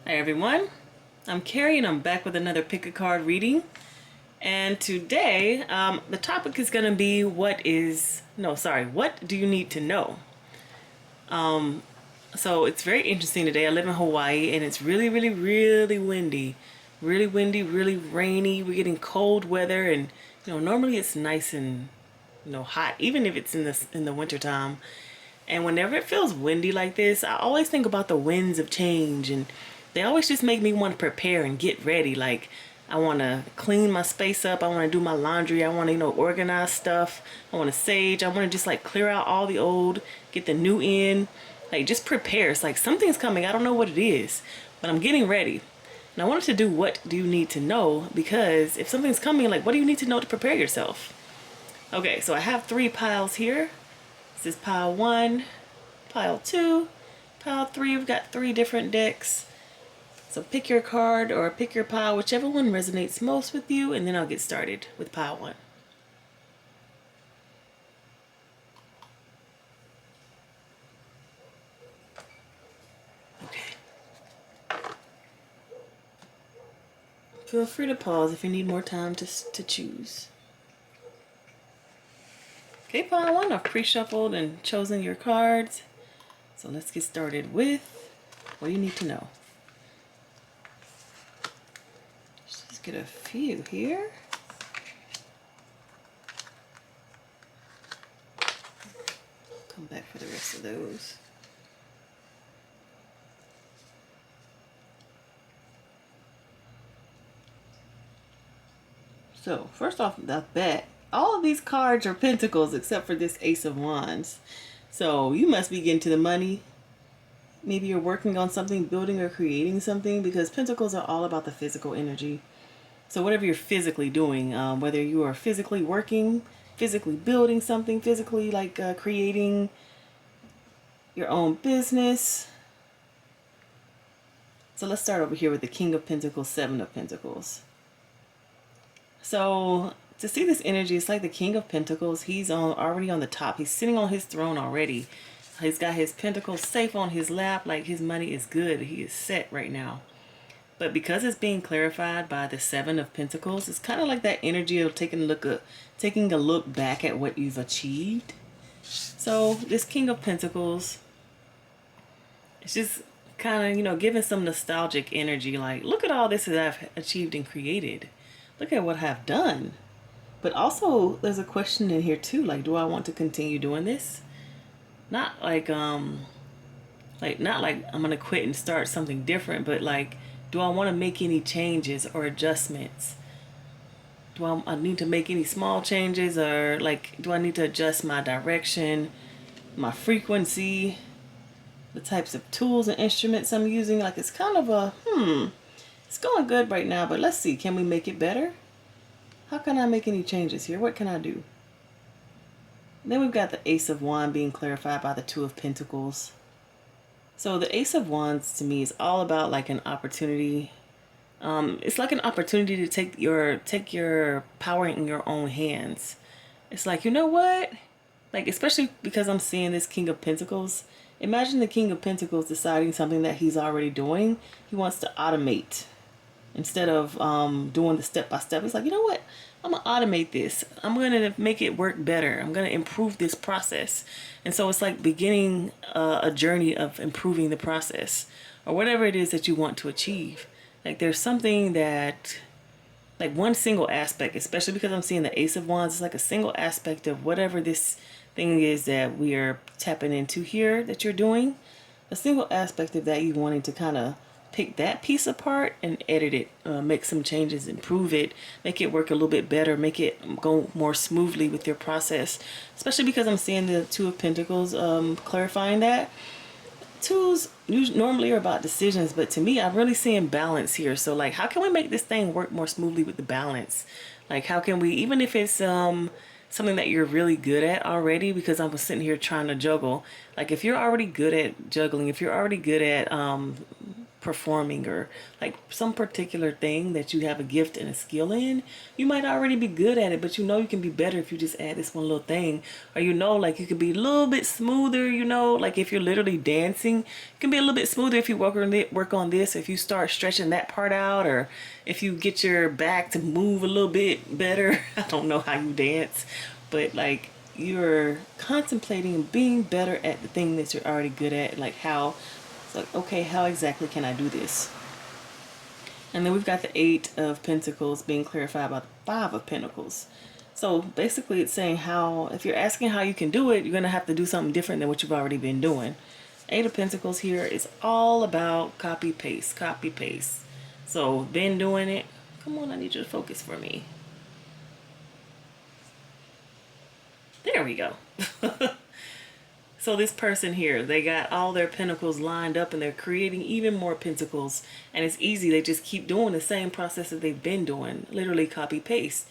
Hi everyone, I'm Carrie and I'm back with another pick a card reading. And today, the topic is going to be what do you need to know? So it's very interesting today. I live in Hawaii and it's really, really, really windy. Really windy, really rainy. We're getting cold weather and normally it's nice and hot, even if it's in the winter time. And whenever it feels windy like this, I always think about the winds of change, and they always just make me want to prepare and get ready. Like, I want to clean my space up. I want to do my laundry. I want to, organize stuff. I want to sage. I want to just like clear out all the old, get the new in. Like, just prepare. It's like something's coming. I don't know what it is, but I'm getting ready. And I wanted to do what do you need to know, because if something's coming, like, what do you need to know to prepare yourself? Okay, so I have 3 piles here. This is pile 1, pile 2, pile 3. We've got 3 different decks. So pick your card or pick your pile, whichever one resonates most with you, and then I'll get started with pile 1. Okay. Feel free to pause if you need more time to choose. Okay, pile 1, I've pre-shuffled and chosen your cards. So let's get started with what do you need to know. Let's just get a few here. Come back for the rest of those. So first off the bat, all of these cards are pentacles except for this Ace of Wands. So you must be getting to the money. Maybe you're working on something, building or creating something, because pentacles are all about the physical energy. So whatever you're physically doing, whether you are physically working, physically building something, physically like creating your own business. So let's start over here with the King of Pentacles, 7 of Pentacles. So to see this energy, it's like the King of Pentacles. He's already on the top. He's sitting on his throne already. He's got his pentacles safe on his lap, like his money is good. He is set right now. But because it's being clarified by the 7 of Pentacles, it's kind of like that energy of taking a look back at what you've achieved. So this King of Pentacles, it's just kind of, giving some nostalgic energy. Like, look at all this that I've achieved and created. Look at what I've done. But also there's a question in here too, like, do I want to continue doing this? Not like not like I'm gonna quit and start something different, but like, do I want to make any changes or adjustments? Do I need to make any small changes, or like, do I need to adjust my direction, my frequency, the types of tools and instruments I'm using? Like, it's kind of a it's going good right now, but let's see, can we make it better? How can I make any changes here? What can I do? And then we've got the Ace of Wands being clarified by the 2 of Pentacles. So the Ace of Wands to me is all about like an opportunity. It's like an opportunity to take your power in your own hands. It's like, you know what? Like, especially because I'm seeing this King of Pentacles. Imagine the King of Pentacles deciding something that he's already doing. He wants to automate. Instead of doing the step-by-step, it's like, you know what? I'm going to automate this. I'm going to make it work better. I'm going to improve this process. And so it's like beginning a journey of improving the process, or whatever it is that you want to achieve. Like, there's something that, like, one single aspect, especially because I'm seeing the Ace of Wands, it's like a single aspect of whatever this thing is that we are tapping into here that you're doing. A single aspect of that you wanting to kind of pick that piece apart and edit it, make some changes, improve it, make it work a little bit better, make it go more smoothly with your process. Especially because I'm seeing the 2 of Pentacles clarifying that. 2s normally are about decisions, but to me, I'm really seeing balance here. So like, how can we make this thing work more smoothly with the balance? Like, how can we, even if it's something that you're really good at already, because I was sitting here trying to juggle. Like, if you're already good at juggling, if you're already good at performing, or like some particular thing that you have a gift and a skill in. You might already be good at it, but you know you can be better if you just add this one little thing. Or you know, like you could be a little bit smoother, you know, like if you're literally dancing, you can be a little bit smoother if you work on this, if you start stretching that part out, or if you get your back to move a little bit better. I don't know how you dance, but like you're contemplating being better at the thing that you're already good at, like how it's like, okay, how exactly can I do this? And then we've got the Eight of Pentacles being clarified by the Five of Pentacles. So basically it's saying how, if you're asking how you can do it, you're going to have to do something different than what you've already been doing. Eight of Pentacles here is all about copy paste, copy paste. So been doing it. Come on, I need you to focus for me. There we go. So this person here, they got all their pentacles lined up and they're creating even more pentacles. And it's easy. They just keep doing the same process that they've been doing. Literally copy paste.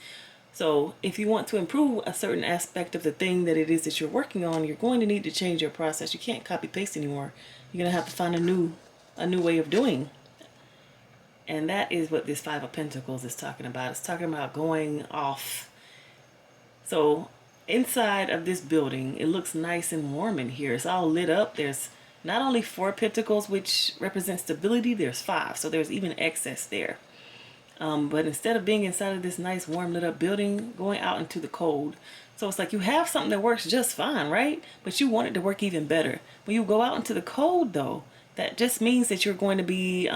So if you want to improve a certain aspect of the thing that it is that you're working on, you're going to need to change your process. You can't copy paste anymore. You're going to have to find a new way of doing. And that is what this Five of Pentacles is talking about. It's talking about going off. So inside of this building, it looks nice and warm in here. It's all lit up. There's not only 4 pentacles, which represents stability, there's 5. So there's even excess there. But instead of being inside of this nice warm lit up building, going out into the cold. So it's like you have something that works just fine, right? But you want it to work even better. When you go out into the cold though, that just means that you're going to be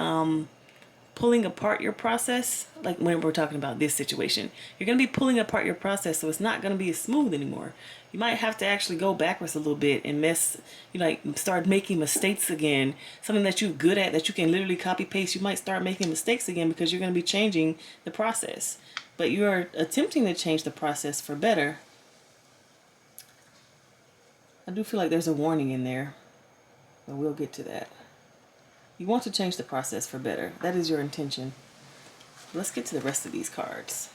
pulling apart your process. Like when we're talking about this situation, you're going to be pulling apart your process, so it's not going to be as smooth anymore. You might have to actually go backwards a little bit and start making mistakes again. Something that you're good at, that you can literally copy paste, you might start making mistakes again because you're going to be changing the process. But you are attempting to change the process for better. I do feel like there's a warning in there, but we'll get to that. You want to change the process for better. That is your intention. Let's get to the rest of these cards.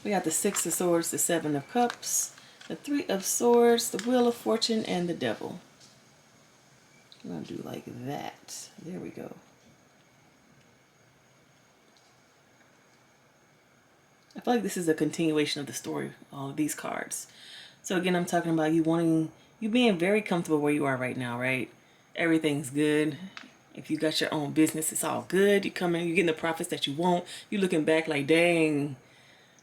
We got the Six of Swords, the Seven of Cups, the Three of Swords, the Wheel of Fortune, and the Devil. I'm going to do like that. There we go. I feel like this is a continuation of the story, all of these cards. So again, I'm talking about you being very comfortable where you are right now, right? Everything's good. If you got your own business, it's all good. You come in, you're getting the profits that you want. You're looking back like, dang,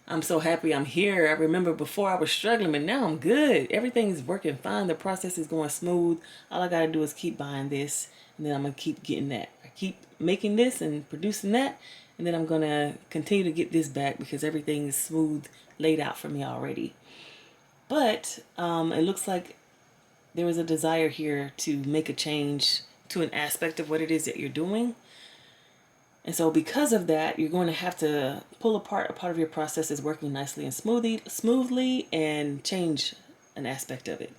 I'm so happy I'm here. I remember before I was struggling, but now I'm good. Everything's working fine. The process is going smooth. All I got to do is keep buying this, and then I'm going to keep getting that. I keep making this and producing that, and then I'm going to continue to get this back because everything is smooth, laid out for me already. But it looks like there is a desire here to make a change to an aspect of what it is that you're doing. And so because of that, you're going to have to pull apart a part of your process that's working nicely and smoothly and change an aspect of it.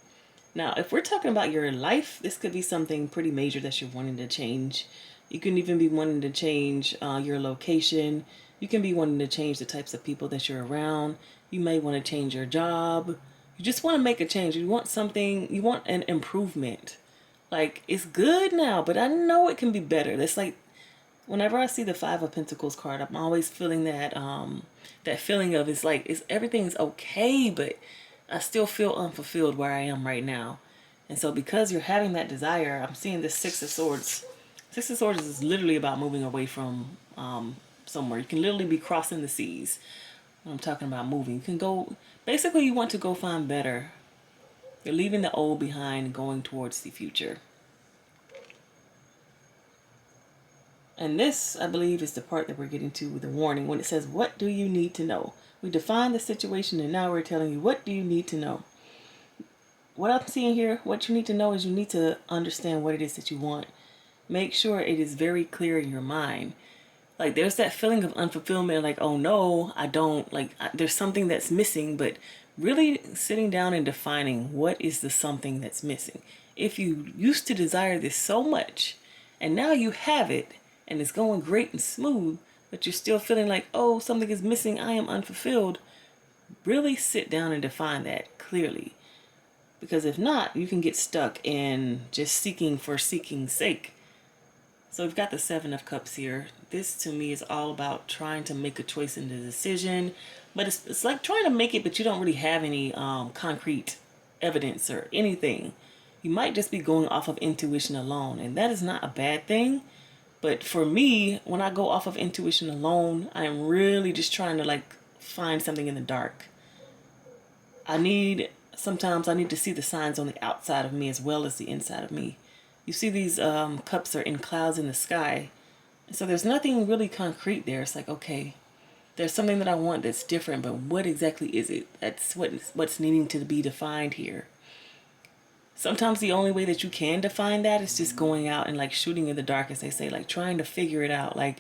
Now, if we're talking about your life, this could be something pretty major that you're wanting to change. You can even be wanting to change your location. You can be wanting to change the types of people that you're around. You may want to change your job. You just want to make a change. You want something, you want an improvement. Like, it's good now, but I know it can be better. That's like, whenever I see the Five of Pentacles card, I'm always feeling that that feeling of everything's okay, but I still feel unfulfilled where I am right now. And so because you're having that desire, I'm seeing this Six of Swords. Six of Swords is literally about moving away from somewhere. You can literally be crossing the seas. I'm talking about moving. You can go, basically you want to go find better. You're leaving the old behind and going towards the future. And this, I believe, is the part that we're getting to with the warning when it says, what do you need to know? We define the situation and now we're telling you, what do you need to know? What I'm seeing here, what you need to know is you need to understand what it is that you want. Make sure it is very clear in your mind. Like there's that feeling of unfulfillment, like, oh no, I don't, like there's something that's missing, but really sitting down and defining what is the something that's missing. If you used to desire this so much and now you have it and it's going great and smooth, but you're still feeling like, oh, something is missing, I am unfulfilled, really sit down and define that clearly. Because if not, you can get stuck in just seeking for seeking's sake. So we've got the Seven of Cups here. This to me is all about trying to make a choice in the decision, but it's like trying to make it, but you don't really have any concrete evidence or anything. You might just be going off of intuition alone, and that is not a bad thing. But for me, when I go off of intuition alone, I am really just trying to like find something in the dark. Sometimes I need to see the signs on the outside of me as well as the inside of me. You see these cups are in clouds in the sky. So there's nothing really concrete there. It's like, okay, there's something that I want that's different, but what exactly is it? That's what's needing to be defined here. Sometimes the only way that you can define that is just going out and like shooting in the dark, as they say, like trying to figure it out, like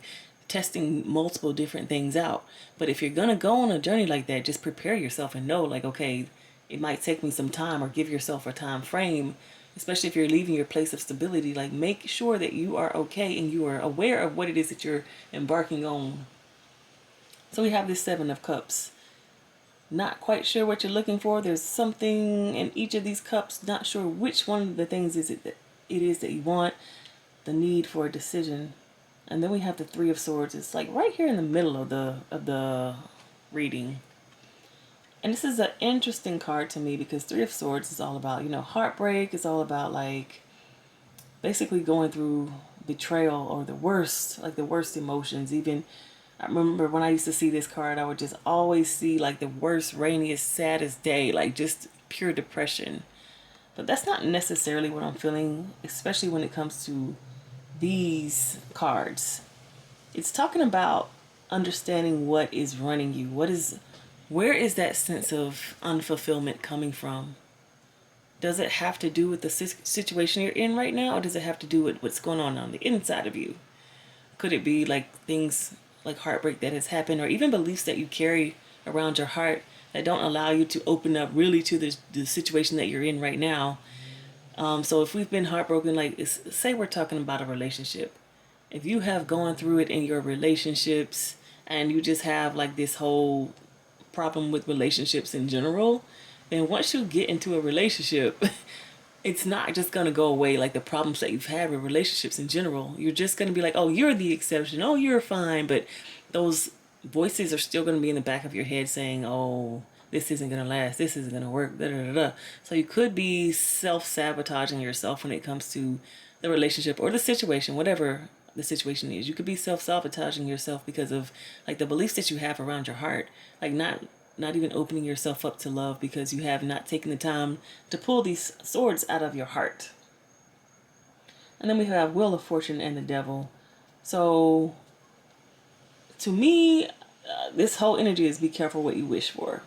testing multiple different things out. But if you're gonna go on a journey like that, just prepare yourself and know like, okay, it might take me some time, or give yourself a time frame, especially if you're leaving your place of stability. Like make sure that you are okay and you are aware of what it is that you're embarking on. So we have this Seven of Cups. Not quite sure what you're looking for. There's something in each of these cups. Not sure which one of the things is it that you want. The need for a decision. And then we have the Three of Swords. It's like right here in the middle of the reading. And this is an interesting card to me because Three of Swords is all about, heartbreak. It's all about like basically going through betrayal or the worst emotions. Even I remember when I used to see this card, I would just always see like the worst, rainiest, saddest day, like just pure depression. But that's not necessarily what I'm feeling, especially when it comes to these cards. It's talking about understanding what is running you. Where is that sense of unfulfillment coming from? Does it have to do with the situation you're in right now, or does it have to do with what's going on the inside of you? Could it be like things like heartbreak that has happened, or even beliefs that you carry around your heart that don't allow you to open up really to the situation that you're in right now? So if we've been heartbroken, like say we're talking about a relationship. If you have gone through it in your relationships and you just have like this whole problem with relationships in general, then once you get into a relationship, it's not just going to go away like the problems that you've had with relationships in general. You're just going to be like, oh, you're the exception. Oh, you're fine. But those voices are still going to be in the back of your head saying, oh, this isn't going to last. This isn't going to work. Da, da, da, da. So you could be self-sabotaging yourself when it comes to the relationship or the situation, whatever the situation is. You could be self-sabotaging yourself because of like the beliefs that you have around your heart, like not even opening yourself up to love because you have not taken the time to pull these swords out of your heart. And then we have Wheel of Fortune and the Devil. So to me, this whole energy is be careful what you wish for.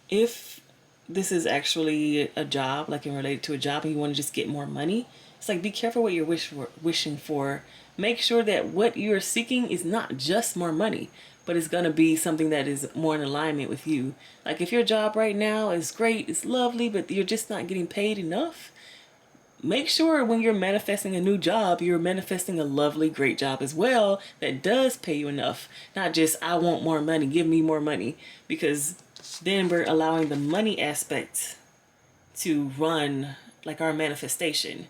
If this is actually a job, like in related to a job, and you want to just get more money, it's like be careful what you're wishing for. Make sure that what you're seeking is not just more money, but it's going to be something that is more in alignment with you. Like if your job right now is great, it's lovely, but you're just not getting paid enough, make sure when you're manifesting a new job, you're manifesting a lovely, great job as well that does pay you enough. Not just, I want more money, give me more money. Because then we're allowing the money aspect to run like our manifestation.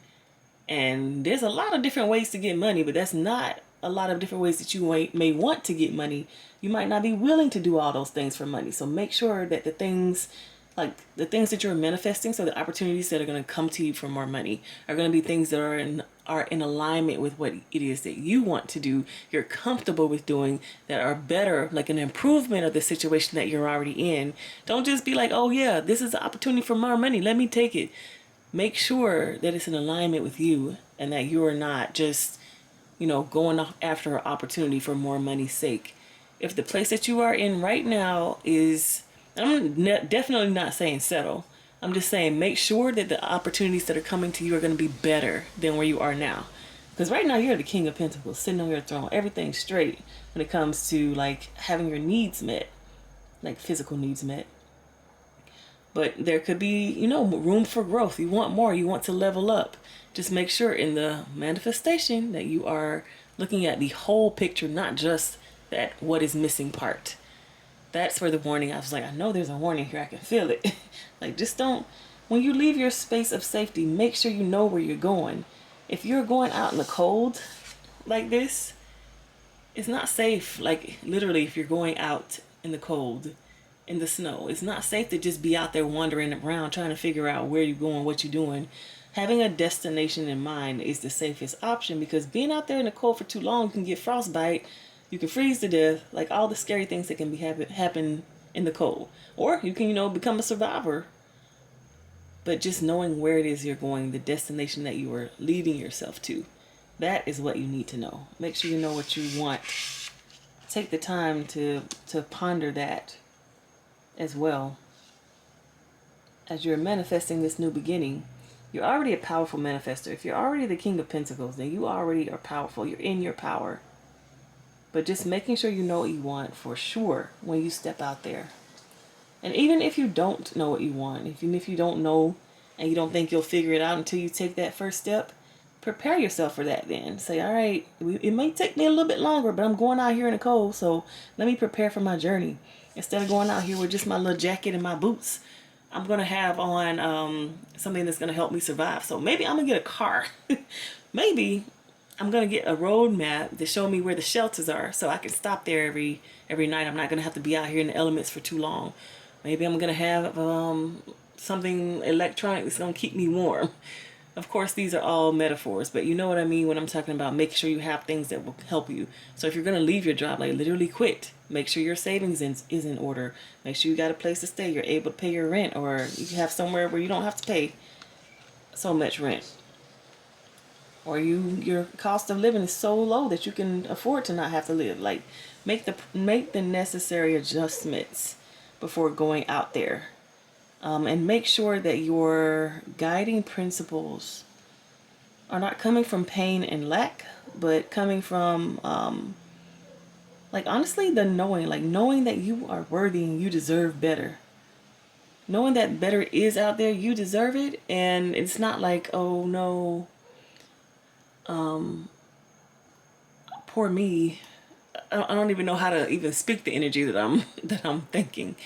And there's a lot of different ways to get money, but that's not a lot of different ways that you may want to get money. You might not be willing to do all those things for money. So make sure that the things that you're manifesting, so the opportunities that are going to come to you for more money are going to be things that are in alignment with what it is that you want to do, you're comfortable with doing, that are better, like an improvement of the situation that you're already in. Don't just be like, oh yeah, this is an opportunity for more money, let me take it. Make sure that it's in alignment with you and that you are not just, going after an opportunity for more money's sake. If the place that you are in right now is, definitely not saying settle. I'm just saying make sure that the opportunities that are coming to you are going to be better than where you are now. Because right now you're the King of Pentacles, sitting on your throne, everything's straight when it comes to like having your needs met, like physical needs met. But there could be, room for growth. You want more. You want to level up. Just make sure in the manifestation that you are looking at the whole picture, not just that what is missing part. That's where the warning, I was like, I know there's a warning here. I can feel it. Like, just don't, when you leave your space of safety, make sure you know where you're going. If you're going out in the cold like this, it's not safe. Like literally, if you're going out in the cold, in the snow, it's not safe to just be out there wandering around trying to figure out where you're going, what you're doing. Having a destination in mind is the safest option, because being out there in the cold for too long, you can get frostbite, you can freeze to death, like all the scary things that can be happen in the cold. Or you can, become a survivor. But just knowing where it is you're going, the destination that you are leading yourself to, that is what you need to know. Make sure you know what you want. Take the time to ponder that as well. As you're manifesting this new beginning, you're already a powerful manifester. If you're already the King of Pentacles, then you already are powerful. You're in your power. But just making sure you know what you want for sure when you step out there. And even if you don't know what you want, even if you don't know and you don't think you'll figure it out until you take that first step, prepare yourself for that then. Say, all right, it may take me a little bit longer, but I'm going out here in the cold, so let me prepare for my journey. Instead of going out here with just my little jacket and my boots, I'm going to have on something that's going to help me survive. So maybe I'm going to get a car. Maybe I'm going to get a road map to show me where the shelters are so I can stop there every night. I'm not going to have to be out here in the elements for too long. Maybe I'm going to have something electronic that's going to keep me warm. Of course, these are all metaphors, but you know what I mean when I'm talking about making sure you have things that will help you. So if you're going to leave your job, like literally quit, make sure your savings is in order. Make sure you got a place to stay. You're able to pay your rent, or you have somewhere where you don't have to pay so much rent. Or your cost of living is so low that you can afford to not have to live. Like make the necessary adjustments before going out there. And make sure that your guiding principles are not coming from pain and lack, but coming from, like honestly, the knowing that you are worthy and you deserve better. Knowing that better is out there, you deserve it, and it's not like, oh no, poor me. I don't even know how to even speak the energy that I'm thinking.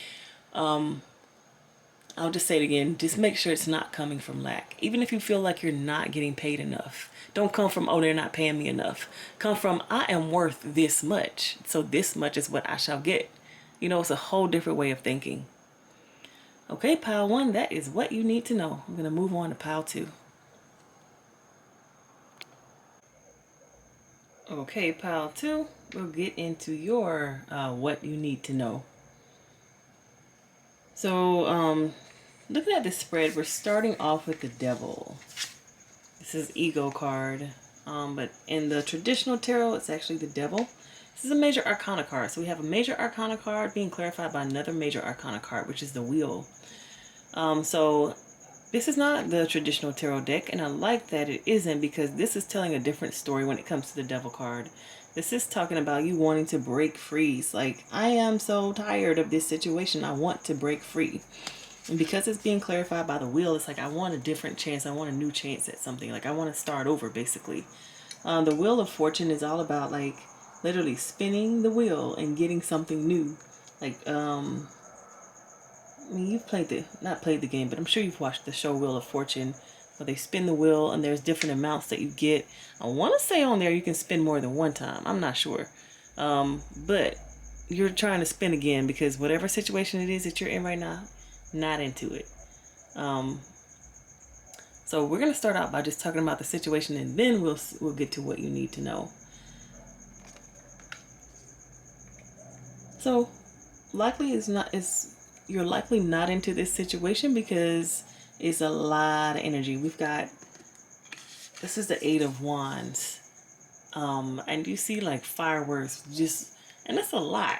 I'll just say it again. Just make sure it's not coming from lack. Even if you feel like you're not getting paid enough. Don't come from, oh, they're not paying me enough. Come from, I am worth this much. So this much is what I shall get. It's a whole different way of thinking. Okay, pile 1, that is what you need to know. I'm going to move on to pile 2. Okay, pile 2, we'll get into your what you need to know. So, looking at this spread, we're starting off with the Devil. This is Ego card, but in the traditional tarot, it's actually the Devil. This is a major arcana card. So we have a major arcana card being clarified by another major arcana card, which is the Wheel. So this is not the traditional tarot deck, and I like that it isn't, because this is telling a different story when it comes to the Devil card. This is talking about you wanting to break free. It's like, I am so tired of this situation. I want to break free. And because it's being clarified by the Wheel, it's like, I want a different chance. I want a new chance at something. Like, I want to start over, basically. The Wheel of Fortune is all about, like, literally spinning the wheel and getting something new. Like, I mean, you've not played the game, but I'm sure you've watched the show Wheel of Fortune, where they spin the wheel and there's different amounts that you get. I want to say on there you can spin more than one time. I'm not sure. But you're trying to spin again because whatever situation it is that you're in right now, not into it. So we're going to start out by just talking about the situation, and then we'll get to what you need to know. So you're likely not into this situation because it's a lot of energy. This is the 8 of Wands. And you see like fireworks and that's a lot.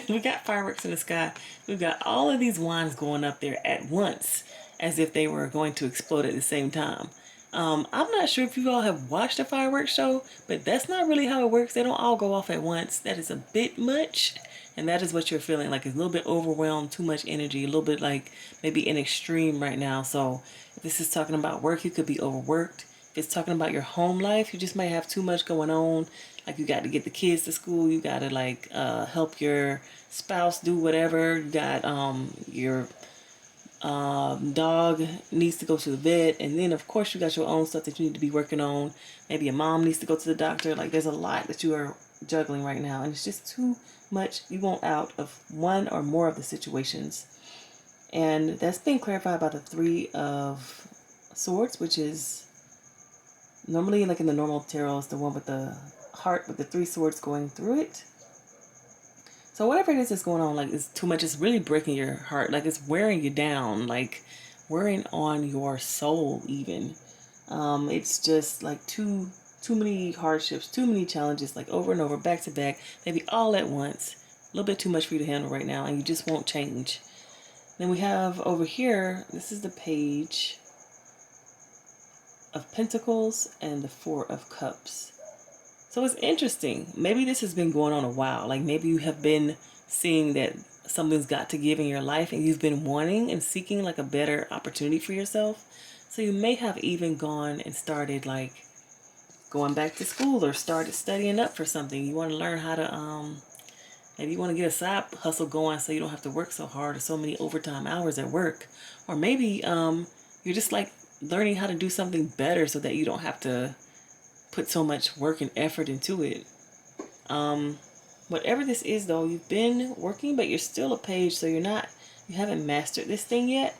We got fireworks in the sky. We've got all of these wands going up there at once, as if they were going to explode at the same time. I'm not sure if you all have watched a fireworks show, but that's not really how it works. They don't all go off at once. That is a bit much. And that is what you're feeling, like it's a little bit overwhelmed, too much energy, a little bit like maybe in extreme right now. So if this is talking about work, you could be overworked. If it's talking about your home life, you just might have too much going on. Like you got to get the kids to school, you got to like help your spouse do whatever. You got your Dog needs to go to the vet, and then of course you got your own stuff that you need to be working on. Maybe your mom needs to go to the doctor. Like there's a lot that you are juggling right now, and it's just too much. You want out of one or more of the situations, and that's being clarified by the Three of Swords, which is normally, like in the normal tarot, is the one with the heart with the three swords going through it. So whatever it is that's going on, like it's too much. It's really breaking your heart. Like it's wearing you down. Like wearing on your soul even. It's just like too many hardships, too many challenges, like over and over, back to back, maybe all at once. A little bit too much for you to handle right now, and you just won't change. Then we have over here, this is the Page of Pentacles and the Four of Cups. So it's interesting. Maybe this has been going on a while. Like maybe you have been seeing that something's got to give in your life, and you've been wanting and seeking like a better opportunity for yourself. So you may have even gone and started like going back to school or started studying up for something. You want to learn how to maybe you want to get a side hustle going so you don't have to work so hard or so many overtime hours at work. Or maybe you're just like learning how to do something better so that you don't have to put so much work and effort into it. Whatever this is though, you've been working, but you're still a page, so you haven't mastered this thing yet.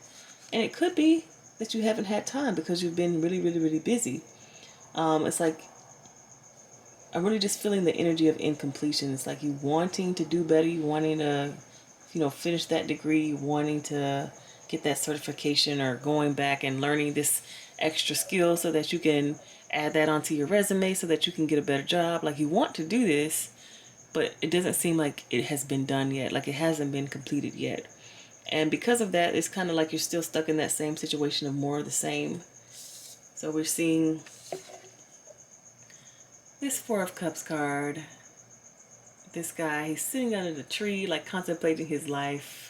And it could be that you haven't had time because you've been really, really, really busy. It's like, I'm really just feeling the energy of incompletion. It's like you wanting to do better, you wanting to, finish that degree, wanting to get that certification or going back and learning this extra skill so that you can add that onto your resume so that you can get a better job. Like you want to do this, but it doesn't seem like it has been done yet. Like it hasn't been completed yet. And because of that, it's kind of like you're still stuck in that same situation of more of the same. So we're seeing this Four of Cups card. This guy, he's sitting under the tree, like contemplating his life.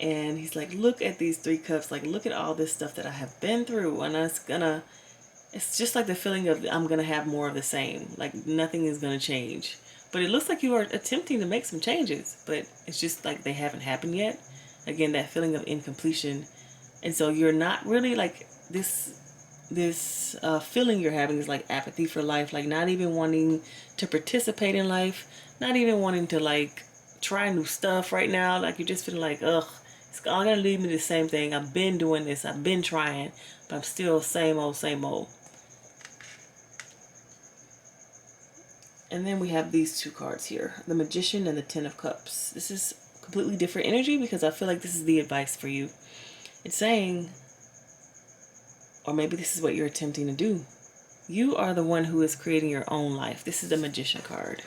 And he's like, look at these three cups. Like, look at all this stuff that I have been through. And it's just like the feeling of I'm going to have more of the same. Like nothing is going to change. But it looks like you are attempting to make some changes. But it's just like they haven't happened yet. Again, that feeling of incompletion. And so you're not really like this feeling you're having is like apathy for life. Like not even wanting to participate in life. Not even wanting to like try new stuff right now. Like you're just feeling like, ugh, it's all gonna lead me to the same thing. I've been doing this. I've been trying. But I'm still same old, same old. And then we have these two cards here. The Magician and the Ten of Cups. This is completely different energy because I feel like this is the advice for you. It's saying, or maybe this is what you're attempting to do. You are the one who is creating your own life. This is the Magician card.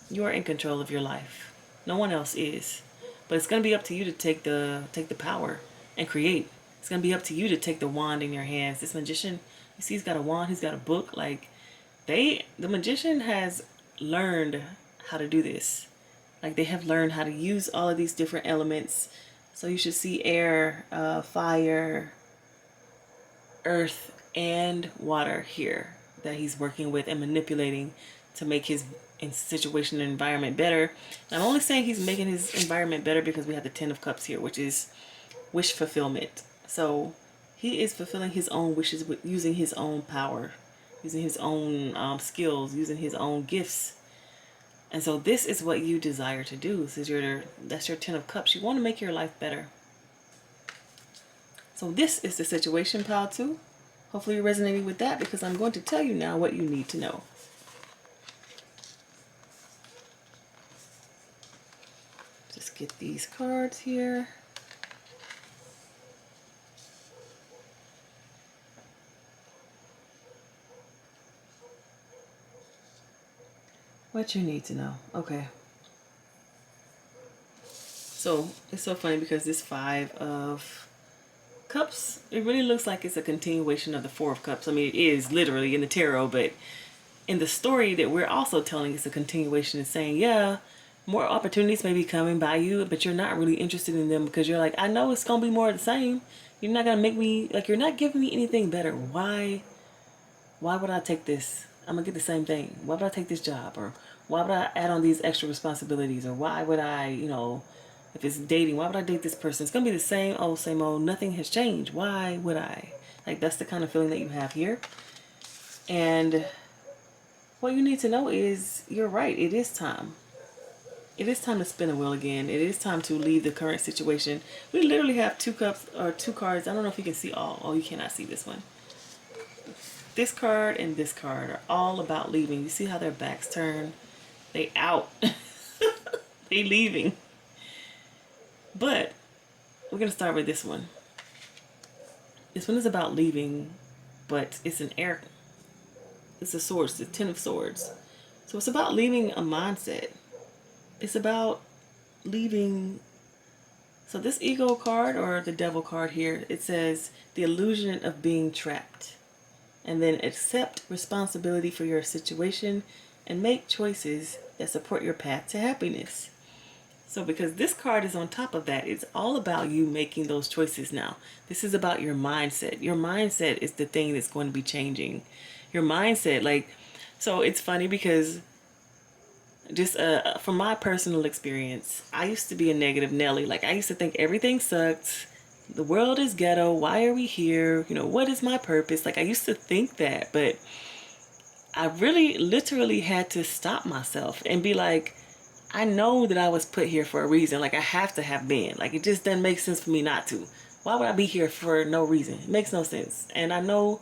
You are in control of your life. No one else is. But it's going to be up to you to take the power and create. It's going to be up to you to take the wand in your hands. This magician, you see he's got a wand, he's got a book. Like the magician has learned how to do this. Like they have learned how to use all of these different elements. So you should see air, fire, earth, and water here that he's working with and manipulating to make his situation and environment better. And I'm only saying he's making his environment better because we have the Ten of Cups here, which is wish fulfillment. So he is fulfilling his own wishes with using his own power, using his own skills, using his own gifts. And so this is what you desire to do. That's your Ten of Cups. You want to make your life better. So this is the situation, pile 2. Hopefully you're resonating with that because I'm going to tell you now what you need to know. Just get these cards here. What you need to know. Okay. So it's so funny because this Five of Cups, it really looks like it's a continuation of the Four of Cups. I mean, it is literally in the tarot, but in the story that we're also telling, it's a continuation. It's saying, yeah, more opportunities may be coming by you, but you're not really interested in them because you're like, I know it's going to be more of the same. You're not going to make me, like, you're not giving me anything better. Why would I take this? I'm going to get the same thing. Why would I take this job? Or why would I add on these extra responsibilities? Or why would I, If it's dating, why would I date this person? It's going to be the same old. Nothing has changed. Why would I? Like, that's the kind of feeling that you have here. And what you need to know is you're right. It is time. It is time to spin a wheel again. It is time to leave the current situation. We literally have two cups or two cards. I don't know if you can see all. Oh, you cannot see this one. This card and this card are all about leaving. You see how their backs turn? They out. They leaving. But we're going to start with this one. This one is about leaving, but it's an air. It's a swords, the Ten of Swords. So it's about leaving a mindset. It's about leaving. So this ego card or the devil card here, it says the illusion of being trapped. And then accept responsibility for your situation and make choices that support your path to happiness. So because this card is on top of that, it's all about you making those choices now. This is about your mindset. Your mindset is the thing that's going to be changing. Your mindset, like, so it's funny because just from my personal experience, I used to be a negative Nelly. Like, I used to think everything sucked. The world is ghetto. Why are we here? You know, what is my purpose? Like, I used to think that, but I really literally had to stop myself and be like, I know that I was put here for a reason. Like, I have to have been. Like, it just doesn't make sense for me not to. Why would I be here for no reason? It makes no sense. And I know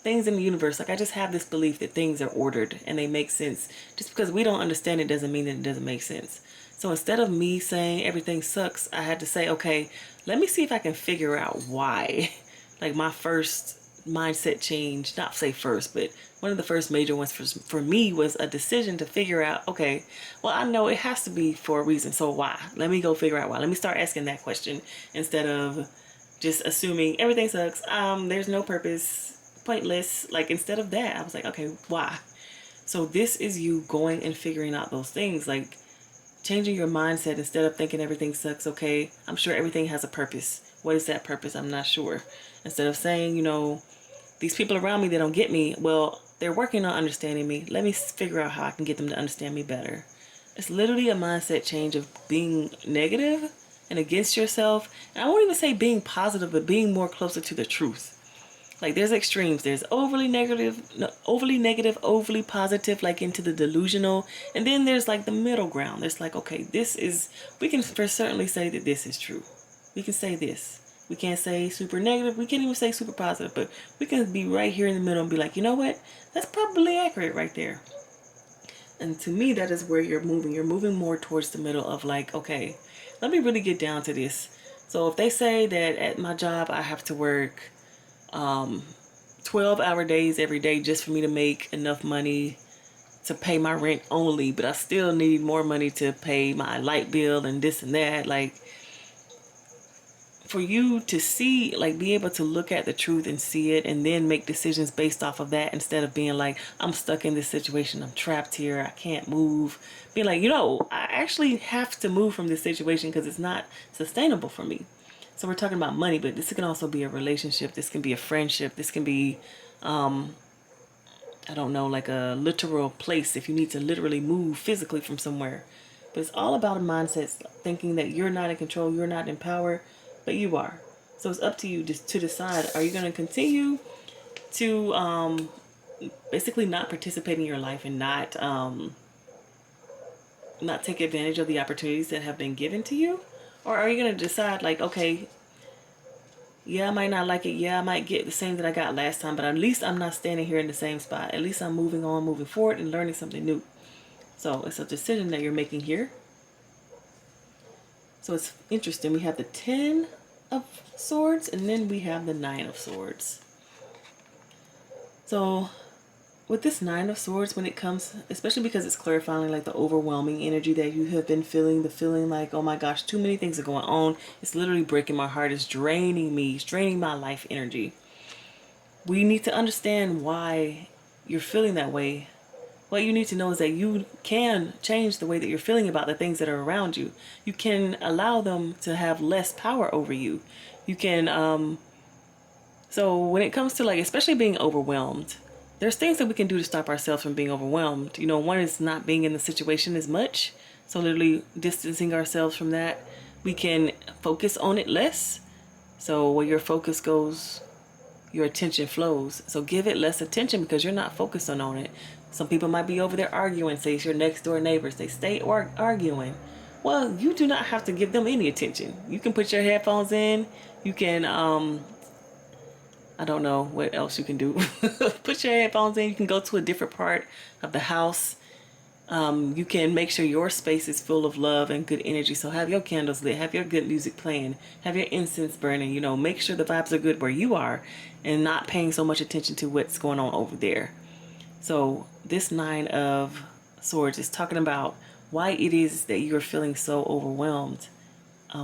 things in the universe, like, I just have this belief that things are ordered and they make sense. Just because we don't understand it doesn't mean that it doesn't make sense. So instead of me saying everything sucks, I had to say, okay, let me see if I can figure out why. Like, my first mindset change, not say first, but one of the first major ones for me was a decision to figure out, okay, well, I know it has to be for a reason, so why? Let me go figure out why. Let me start asking that question instead of just assuming everything sucks, there's no purpose, pointless. Like, instead of that, I was like, okay, why? So this is you going and figuring out those things, like changing your mindset. Instead of thinking everything sucks, okay, I'm sure everything has a purpose. What is that purpose? I'm not sure. Instead of saying, you know, these people around me that don't get me, well, they're working on understanding me. Let me figure out how I can get them to understand me better. It's literally a mindset change of being negative and against yourself. And I won't even say being positive, but being more closer to the truth. Like, there's extremes. There's overly negative, overly positive, like into the delusional. And then there's like the middle ground. There's like, okay, we can for certainly say that this is true. We can say this. We can't say super negative. We can't even say super positive, but we can be right here in the middle and be like, you know what? That's probably accurate right there. And to me, that is where you're moving. You're moving more towards the middle of like, okay, let me really get down to this. So if they say that at my job, I have to work 12-hour days every day just for me to make enough money to pay my rent only, but I still need more money to pay my light bill and this and that, like, for you to see, like, be able to look at the truth and see it and then make decisions based off of that instead of being like, I'm stuck in this situation, I'm trapped here, I can't move. Be like, you know, I actually have to move from this situation because it's not sustainable for me. So we're talking about money, but this can also be a relationship. This can be a friendship. This can be, I don't know, like a literal place if you need to literally move physically from somewhere. But it's all about a mindset, thinking that you're not in control, you're not in power, but you are. So it's up to you just to decide, are you going to continue to basically not participate in your life and not take advantage of the opportunities that have been given to you? Or are you going to decide like, okay, yeah, I might not like it. Yeah, I might get the same that I got last time, but at least I'm not standing here in the same spot. At least I'm moving on, moving forward, and learning something new. So it's a decision that you're making here. So it's interesting. We have the 10 of Swords, and then we have the 9 of Swords. So with this 9 of Swords, when it comes, especially because it's clarifying like the overwhelming energy that you have been feeling, the feeling like, oh my gosh, too many things are going on. It's literally breaking my heart. It's draining me. It's draining my life energy. We need to understand why you're feeling that way. What you need to know is that you can change the way that you're feeling about the things that are around you. You can allow them to have less power over you. You can, so when it comes to like, especially being overwhelmed, there's things that we can do to stop ourselves from being overwhelmed. You know, one is not being in the situation as much. So literally distancing ourselves from that. We can focus on it less. So where your focus goes, your attention flows. So give it less attention because you're not focused on it. Some people might be over there arguing, say it's your next door neighbors. They stay arguing. Well, you do not have to give them any attention. You can put your headphones in. You can, I don't know what else you can do. Put your headphones in. You can go to a different part of the house. You can make sure your space is full of love and good energy. So have your candles lit, have your good music playing, have your incense burning, you know, make sure the vibes are good where you are and not paying so much attention to what's going on over there. So this Nine of Swords is talking about why it is that you're feeling so overwhelmed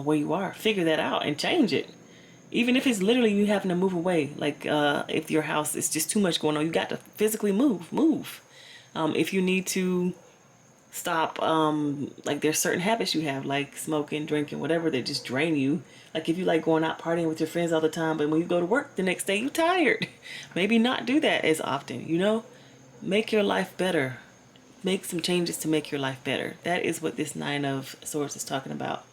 where you are. Figure that out and change it. Even if it's literally you having to move away, like if your house is just too much going on, you got to physically move. If you need to stop, like there's certain habits you have, like smoking, drinking, whatever, that just drain you. Like if you like going out partying with your friends all the time, but when you go to work the next day, you're tired. Maybe not do that as often, you know? Make your life better. Make some changes to make your life better. That is what this Nine of Swords is talking about.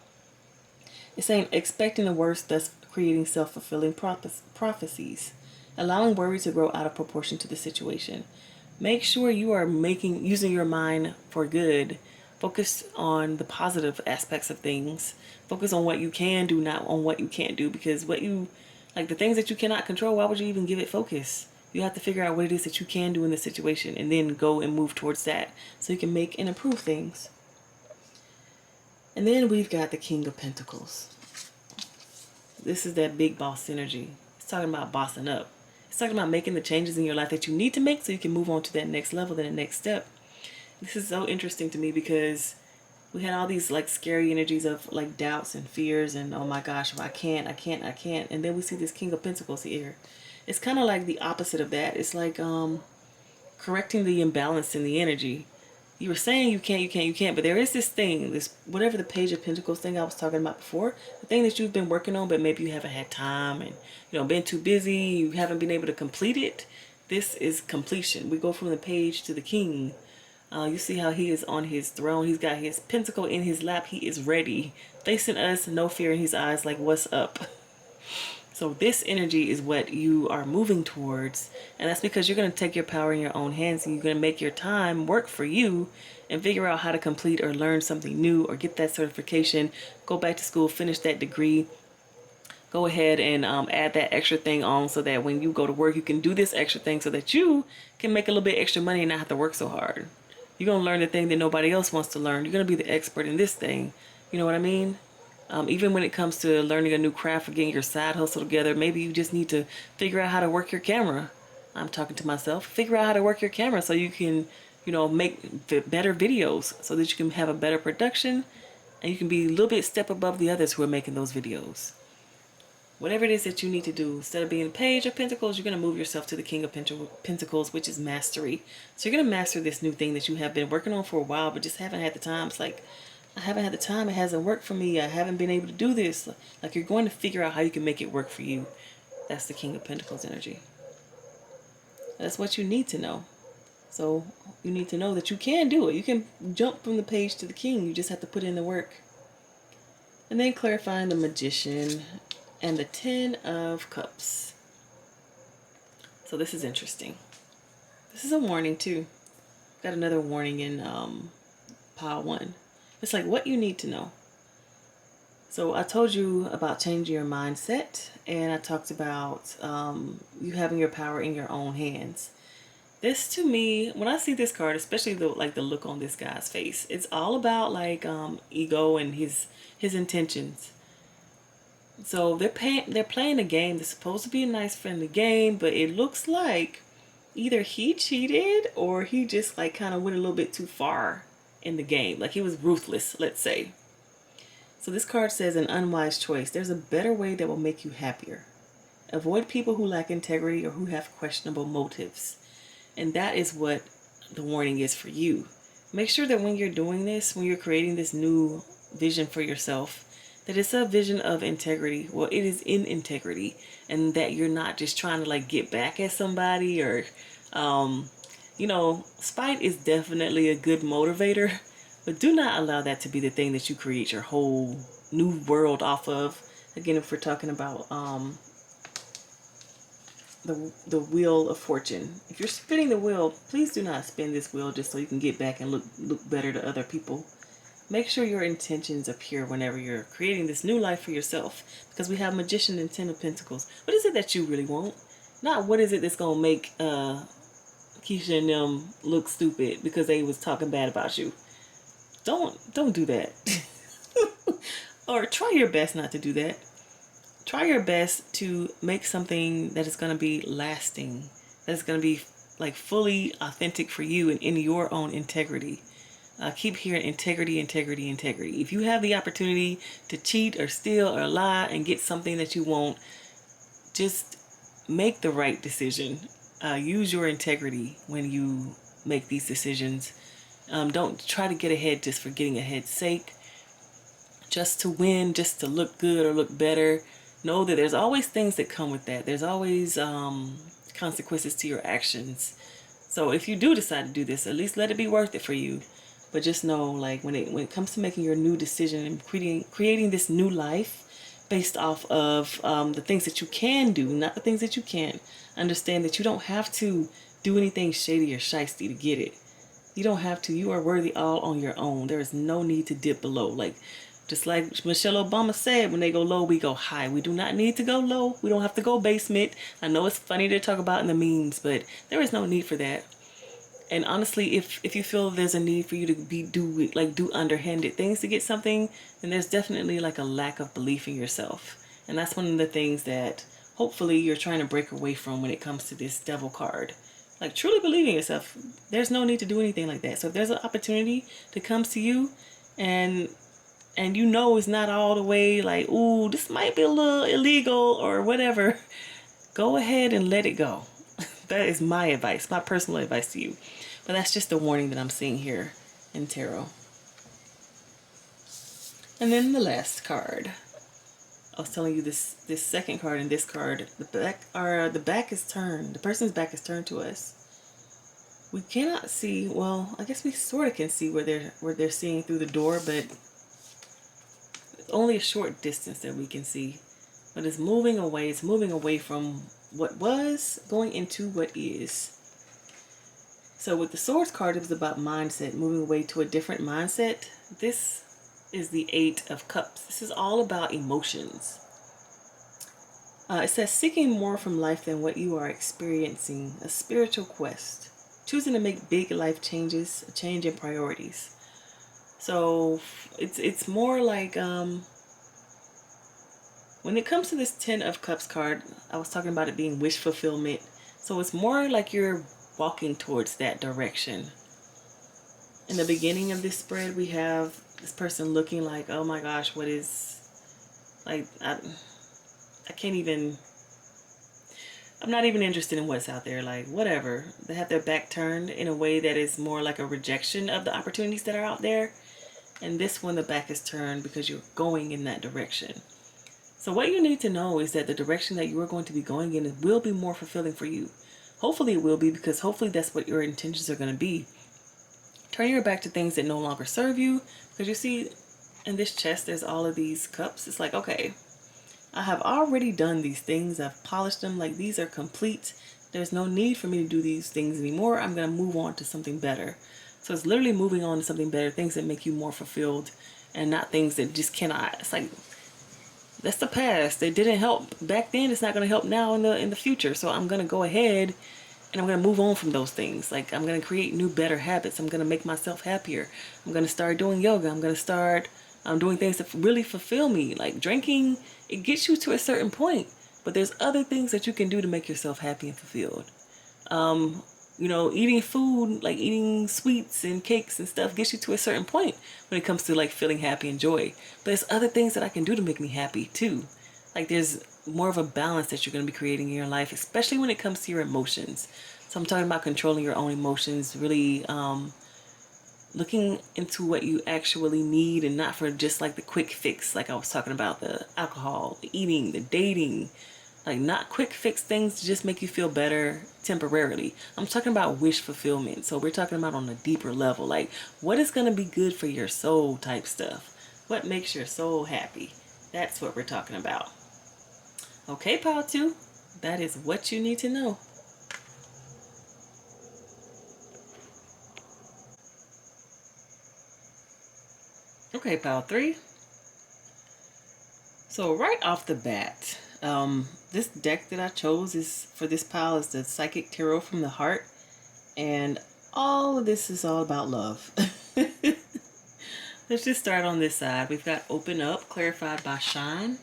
It's saying expecting the worst, thus creating self-fulfilling prophecies, allowing worry to grow out of proportion to the situation. Make sure you are using your mind for good. Focus on the positive aspects of things. Focus on what you can do, not on what you can't do. Because the things that you cannot control, why would you even give it focus? You have to figure out what it is that you can do in the situation and then go and move towards that so you can make and improve things. And then we've got the King of Pentacles. This is that big boss energy. It's talking about bossing up. It's talking about making the changes in your life that you need to make so you can move on to that next level, to the next step. This is so interesting to me because we had all these like scary energies of like doubts and fears and oh my gosh, well, I can't. And then we see this King of Pentacles here. It's kind of like the opposite of that. It's like correcting the imbalance in the energy. You were saying you can't, but there is this thing, this whatever the Page of Pentacles thing I was talking about before, the thing that you've been working on, but maybe you haven't had time and been too busy, you haven't been able to complete it. This is completion. We go from the Page to the King. You see how he is on his throne. He's got his pentacle in his lap. He is ready, facing us, no fear in his eyes, like what's up. So this energy is what you are moving towards. And that's because you're going to take your power in your own hands and you're going to make your time work for you and figure out how to complete or learn something new or get that certification, go back to school, finish that degree. Go ahead and add that extra thing on so that when you go to work, you can do this extra thing so that you can make a little bit extra money and not have to work so hard. You're going to learn the thing that nobody else wants to learn. You're going to be the expert in this thing. You know what I mean? Even when it comes to learning a new craft or getting your side hustle together, maybe you just need to figure out how to work your camera. I'm talking to myself. Figure out how to work your camera so you can, make better videos so that you can have a better production and you can be a little bit step above the others who are making those videos. Whatever it is that you need to do, instead of being the Page of Pentacles, you're going to move yourself to the King of Pentacles, which is mastery. So you're going to master this new thing that you have been working on for a while, but just haven't had the time. It's like, I haven't had the time. It hasn't worked for me. I haven't been able to do this. Like you're going to figure out how you can make it work for you. That's the King of Pentacles energy. That's what you need to know. So you need to know that you can do it. You can jump from the Page to the King. You just have to put in the work. And then clarifying the Magician and the Ten of Cups. So this is interesting. This is a warning too. Got another warning in pile 1. It's like what you need to know. So I told you about changing your mindset, and I talked about you having your power in your own hands. This to me, when I see this card, especially the look on this guy's face, it's all about ego and his intentions. So they're playing a game. They're supposed to be a nice friendly game, but it looks like either he cheated or he just kind of went a little bit too far in the game. Like he was ruthless, let's say. So this card says an unwise choice. There's a better way that will make you happier. Avoid people who lack integrity or who have questionable motives. And that is what the warning is for you. Make sure that when you're doing this, when you're creating this new vision for yourself, that it's a vision of integrity. Well, it is in integrity, and that you're not just trying to get back at somebody or, spite is definitely a good motivator, But do not allow that to be the thing that you create your whole new world off of. Again, if we're talking about the wheel of fortune, if you're spinning the wheel, please do not spin this wheel just so you can get back and look better to other people. Make sure your intentions are pure whenever you're creating this new life for yourself, because we have Magician and Ten of Pentacles. What is it that you really want? Not what is it that's gonna make Keisha and them look stupid because they was talking bad about you. Don't do that. Or try your best not to do that. Try your best to make something that is going to be lasting, that is going to be like fully authentic for you and in your own integrity. Keep hearing integrity, integrity, integrity. If you have the opportunity to cheat or steal or lie and get something that you want, just make the right decision. Use your integrity when you make these decisions. Don't try to get ahead just for getting ahead's sake, just to win, just to look good or look better. Know that there's always things that come with that. There's always consequences to your actions. So if you do decide to do this, at least let it be worth it for you. But just know, like, when it comes to making your new decision and creating this new life based off of the things that you can do, not the things that you can't. Understand that you don't have to do anything shady or shiesty to get it. You don't have to. You are worthy all on your own. There is no need to dip below. Like, just like Michelle Obama said, when they go low, we go high. We do not need to go low. We don't have to go basement. I know it's funny to talk about in the memes, but there is no need for that. And honestly, if you feel there's a need for you to do underhanded things to get something, then there's definitely like a lack of belief in yourself. And that's one of the things that hopefully you're trying to break away from when it comes to this devil card. Like, truly believing yourself. There's no need to do anything like that. So if there's an opportunity that comes to you and you know it's not all the way like, ooh, this might be a little illegal or whatever, go ahead and let it go. That is my advice, my personal advice to you. But that's just the warning that I'm seeing here in tarot. And then the last card. I was telling you this second card and this card, the back is turned. The person's back is turned to us. We cannot see, well, I guess we sort of can see where they're seeing through the door, but it's only a short distance that we can see. But it's moving away. It's moving away from what was going into what is. So with the Swords card, it was about mindset, moving away to a different mindset. This is the Eight of Cups. This is all about emotions. It says seeking more from life than what you are experiencing, a spiritual quest, choosing to make big life changes, a change in priorities. So it's more like when it comes to this Ten of Cups card, I was talking about it being wish fulfillment. So it's more like you're walking towards that direction. In the beginning of this spread, we have this person looking like, oh my gosh, what is, like, I can't even, I'm not even interested in what's out there, like, whatever. They have their back turned in a way that is more like a rejection of the opportunities that are out there. And this one, the back is turned because you're going in that direction. So what you need to know is that the direction that you are going to be going in will be more fulfilling for you. Hopefully it will be, because hopefully that's what your intentions are going to be. Turn your back to things that no longer serve you, because you see in this chest there's all of these cups. It's like, okay, I have already done these things. I've polished them. Like, these are complete. There's no need for me to do these things anymore. I'm going to move on to something better. So it's literally moving on to something better, things that make you more fulfilled and not things that just cannot. It's like, that's the past. It didn't help back then. It's not going to help now in the future. So I'm going to go ahead and I'm going to move on from those things. Like, I'm going to create new, better habits. I'm going to make myself happier. I'm going to start doing yoga. I'm going to start doing things that really fulfill me. Like drinking, it gets you to a certain point. But there's other things that you can do to make yourself happy and fulfilled. You know, eating food, like eating sweets and cakes and stuff, gets you to a certain point when it comes to like feeling happy and joy. But there's other things that I can do to make me happy too. Like, there's more of a balance that you're going to be creating in your life, especially when it comes to your emotions. So I'm talking about controlling your own emotions, really looking into what you actually need, and not for just like the quick fix. Like I was talking about, the alcohol, the eating, the dating. Like not quick fix things to just make you feel better temporarily. I'm talking about wish fulfillment. So we're talking about on a deeper level. Like what is going to be good for your soul type stuff. What makes your soul happy? That's what we're talking about. Okay, pile 2. That is what you need to know. Okay, pile 3. So right off the bat, this deck that I chose is for this pile is the Psychic Tarot from the Heart, and all of this is all about love. Let's just start on this side. We've got Open Up, clarified by Shine.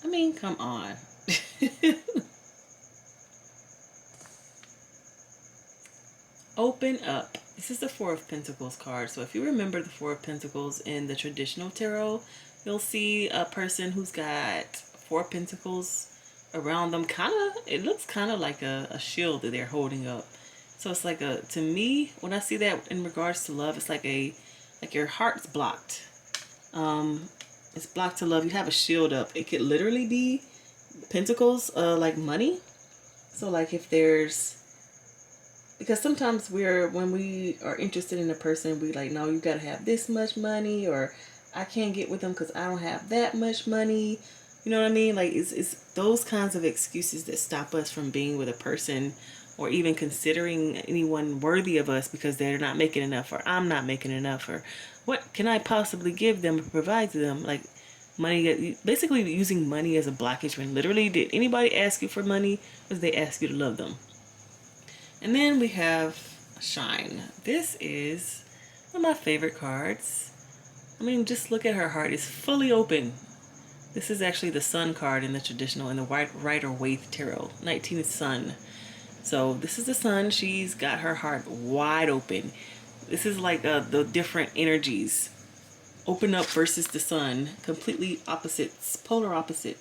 I mean, come on. Open Up. This is the Four of Pentacles card. So if you remember the Four of Pentacles in the traditional tarot, you'll see a person who's got Four of Pentacles around them. It looks kind of like a shield that they're holding up. So it's like to me, when I see that in regards to love, it's like your heart's blocked. It's blocked to love. You have a shield up. It could literally be pentacles, like money. So like if there's, because sometimes when we are interested in a person, we like, no, you got to have this much money, or I can't get with them because I don't have that much money. You know what I mean? Like it's those kinds of excuses that stop us from being with a person or even considering anyone worthy of us because they're not making enough, or I'm not making enough, or what can I possibly give them or provide to them? Like money, basically using money as a blockage when literally did anybody ask you for money, or did they ask you to love them? And then we have Shine. This is one of my favorite cards. I mean, just look at her heart. It's fully open. This is actually the Sun card in the traditional, in the Rider-Waite Tarot. 19 is Sun. So this is the Sun. She's got her heart wide open. This is like the different energies. Open Up versus the Sun. Completely opposites, polar opposite.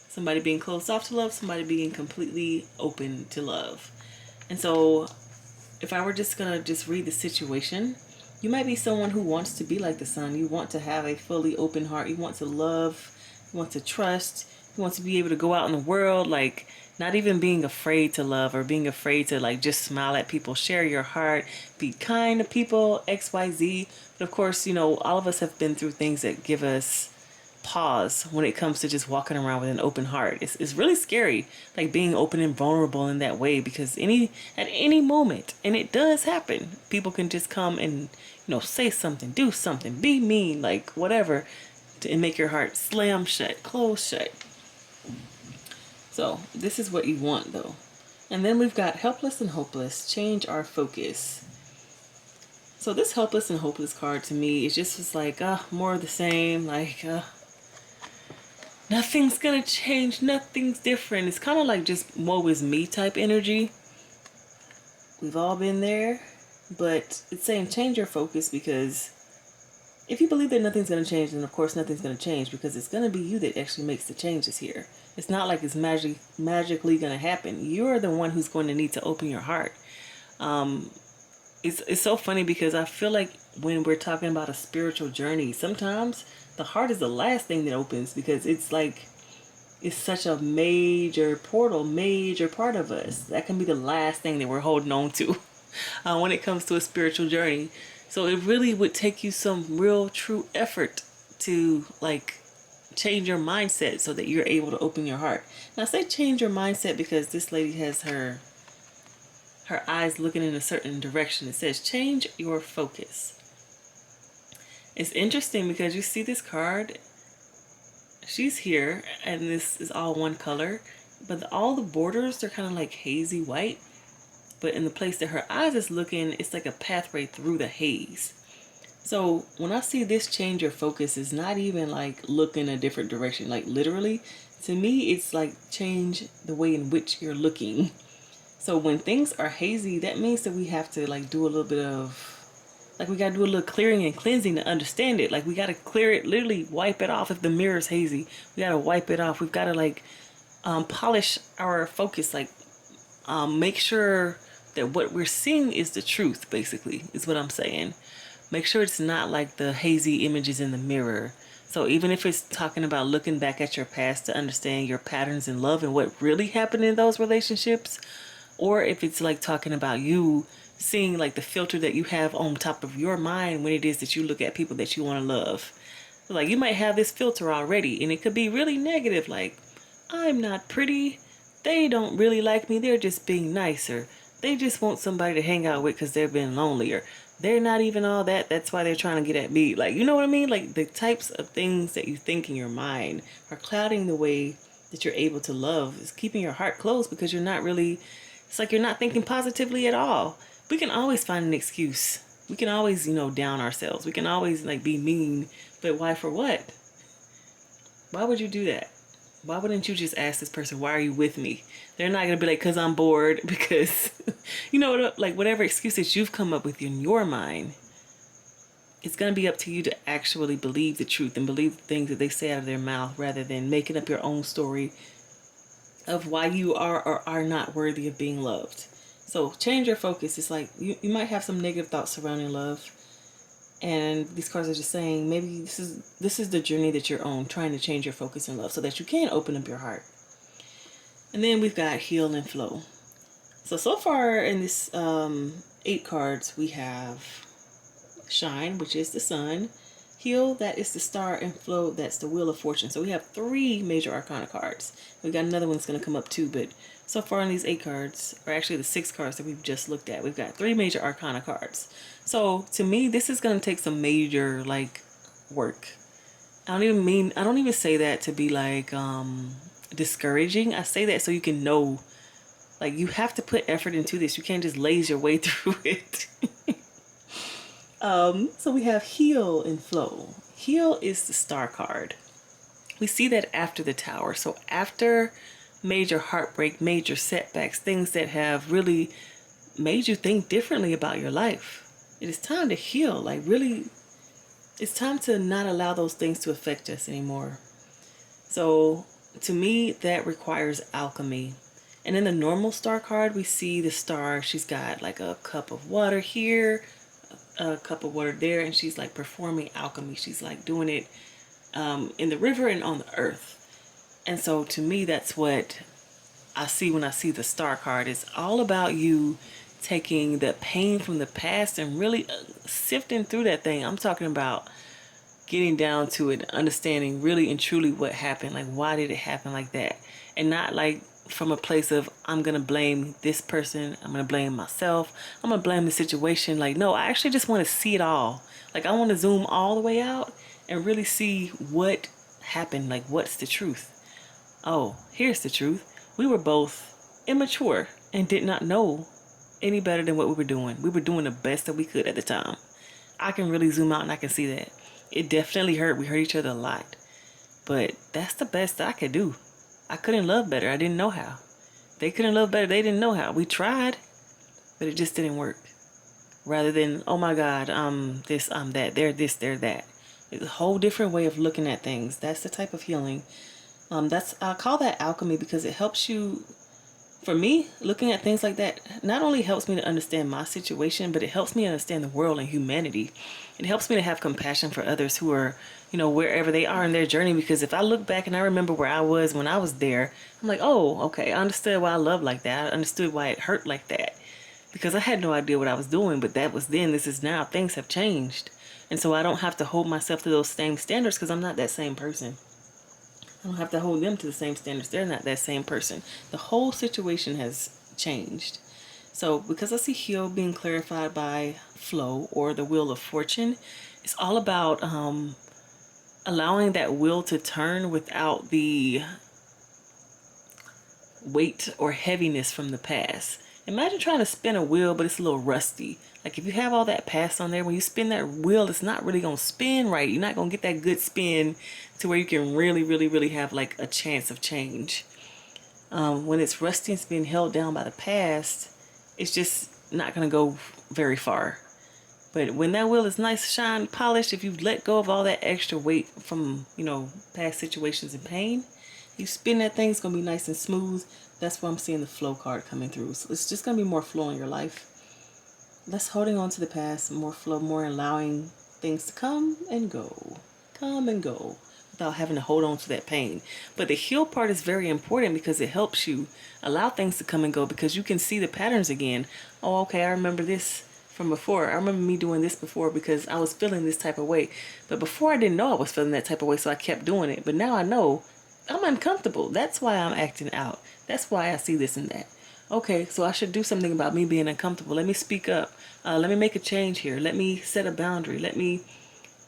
Somebody being closed off to love, somebody being completely open to love. And so if I were just going to just read the situation, you might be someone who wants to be like the Sun. You want to have a fully open heart. You want to love. You want to trust. You want to be able to go out in the world, like not even being afraid to love or being afraid to like just smile at people, share your heart, be kind to people, XYZ. But of course, you know, all of us have been through things that give us pause when it comes to just walking around with an open heart. It's really scary, like being open and vulnerable in that way, because at any moment, and it does happen, people can just come and, you know, say something, do something, be mean, like whatever, and make your heart slam shut, close shut. So this is what you want though. And then we've got Helpless and Hopeless, change our focus. So this Helpless and Hopeless card to me is just like more of the same, like nothing's gonna change, nothing's different. It's kind of like just woe is me type energy. We've all been there, but it's saying change your focus, because if you believe that nothing's gonna change, then of course nothing's gonna change, because it's gonna be you that actually makes the changes here. It's not like it's magically gonna happen. You're the one who's going to need to open your heart. It's so funny because I feel like when we're talking about a spiritual journey, sometimes the heart is the last thing that opens, because it's like it's such a major portal, major part of us. That can be the last thing that we're holding on to when it comes to a spiritual journey. So it really would take you some real true effort to like change your mindset so that you're able to open your heart. Now I say change your mindset because this lady has her eyes looking in a certain direction. It says change your focus. It's interesting because you see this card, she's here and this is all one color, but all the borders, they're kind of like hazy white, but in the place that her eyes is looking, it's like a pathway through the haze. So when I see this change your focus, is not even like look in a different direction, like literally to me it's like change the way in which you're looking. So when things are hazy, that means that we have to like do a little bit of, like we got to do a little clearing and cleansing to understand it. Like we got to clear it, literally wipe it off. If the mirror is hazy, we got to wipe it off. We've got to like polish our focus, like make sure that what we're seeing is the truth, basically, is what I'm saying. Make sure it's not like the hazy images in the mirror. So even if it's talking about looking back at your past to understand your patterns in love and what really happened in those relationships, or if it's like talking about you seeing like the filter that you have on top of your mind when it is that you look at people that you want to love. Like you might have this filter already and it could be really negative, like I'm not pretty, they don't really like me, they're just being nicer, they just want somebody to hang out with because they've been lonelier, they're not even all that, that's why they're trying to get at me. Like, you know what I mean? Like the types of things that you think in your mind are clouding the way that you're able to love, is keeping your heart closed because you're not really, it's like you're not thinking positively at all. We can always find an excuse. We can always, down ourselves. We can always like be mean, but why, for what? Why would you do that? Why wouldn't you just ask this person, why are you with me? They're not going to be like, because I'm bored, because, like whatever excuses you've come up with in your mind, it's going to be up to you to actually believe the truth and believe the things that they say out of their mouth rather than making up your own story of why you are or are not worthy of being loved. So change your focus. It's like you might have some negative thoughts surrounding love. And these cards are just saying maybe this is the journey that you're on, trying to change your focus in love so that you can open up your heart. And then we've got heal and flow. So far in this 8 cards, we have shine, which is the sun, heal, that is the star, and flow, that's the wheel of fortune. So we have 3 major arcana cards. We got another one's going to come up too, but so far in these 8 cards, or actually the 6 cards that we've just looked at, we've got 3 major arcana cards. So to me, this is going to take some major like work. I don't even say that to be like discouraging. I say that so you can know, like, you have to put effort into this. You can't just laze your way through it. So we have heal and flow. Heal is the star card. We see that after the tower. So after major heartbreak, major setbacks, things that have really made you think differently about your life, it is time to heal. Like, really, it's time to not allow those things to affect us anymore. So to me, that requires alchemy. And in the normal star card, we see the star. She's got like a cup of water here, a cup of water there, and she's like performing alchemy. She's like doing it in the river and on the earth. And so to me, that's what I see when I see the star card. It's all about you taking the pain from the past and really sifting through that thing. I'm talking about getting down to it, understanding really and truly what happened. Like, why did it happen like that? And not like from a place of, I'm going to blame this person, I'm going to blame myself, I'm going to blame the situation. Like, no, I actually just want to see it all. Like, I want to zoom all the way out and really see what happened. Like, what's the truth? Oh, here's the truth. We were both immature and did not know any better than what we were doing. We were doing the best that we could at the time. I can really zoom out and I can see that. It definitely hurt. We hurt each other a lot. But that's the best I could do. I couldn't love better. I didn't know how. They couldn't love better. They didn't know how. We tried, but it just didn't work. Rather than, oh my God, I'm this, I'm that, they're this, they're that. It's a whole different way of looking at things. That's the type of healing. I call that alchemy because it helps you. For me, looking at things like that not only helps me to understand my situation, but it helps me understand the world and humanity. It helps me to have compassion for others who are, wherever they are in their journey. Because if I look back and I remember where I was when I was there, I'm like, oh, okay, I understood why I loved like that. I understood why it hurt like that. Because I had no idea what I was doing, but that was then, this is now. Things have changed. And so I don't have to hold myself to those same standards because I'm not that same person. I don't have to hold them to the same standards. They're not that same person. The whole situation has changed. So because I see heal being clarified by flow or the wheel of fortune, it's all about allowing that wheel to turn without the weight or heaviness from the past. Imagine trying to spin a wheel, but it's a little rusty. Like if you have all that past on there, when you spin that wheel, it's not really going to spin right. You're not going to get that good spin to where you can really, really, really have like a chance of change. When it's rusty and it's being held down by the past, it's just not going to go very far. But when that wheel is nice, shine, polished, if you let go of all that extra weight from, past situations and pain, you spin that thing, it's going to be nice and smooth. That's why I'm seeing the flow card coming through. So it's just going to be more flow in your life. Less holding on to the past, more flow, more allowing things to come and go. come and go without having to hold on to that pain. But the heal part is very important because it helps you allow things to come and go, because you can see the patterns again. Oh, okay, I remember this from before. I remember me doing this before because I was feeling this type of way. But before I didn't know I was feeling that type of way, so I kept doing it. But now I know I'm uncomfortable. That's why I'm acting out. That's why I see this and that. Okay, so I should do something about me being uncomfortable. Let me speak up. Let me make a change here. Let me set a boundary.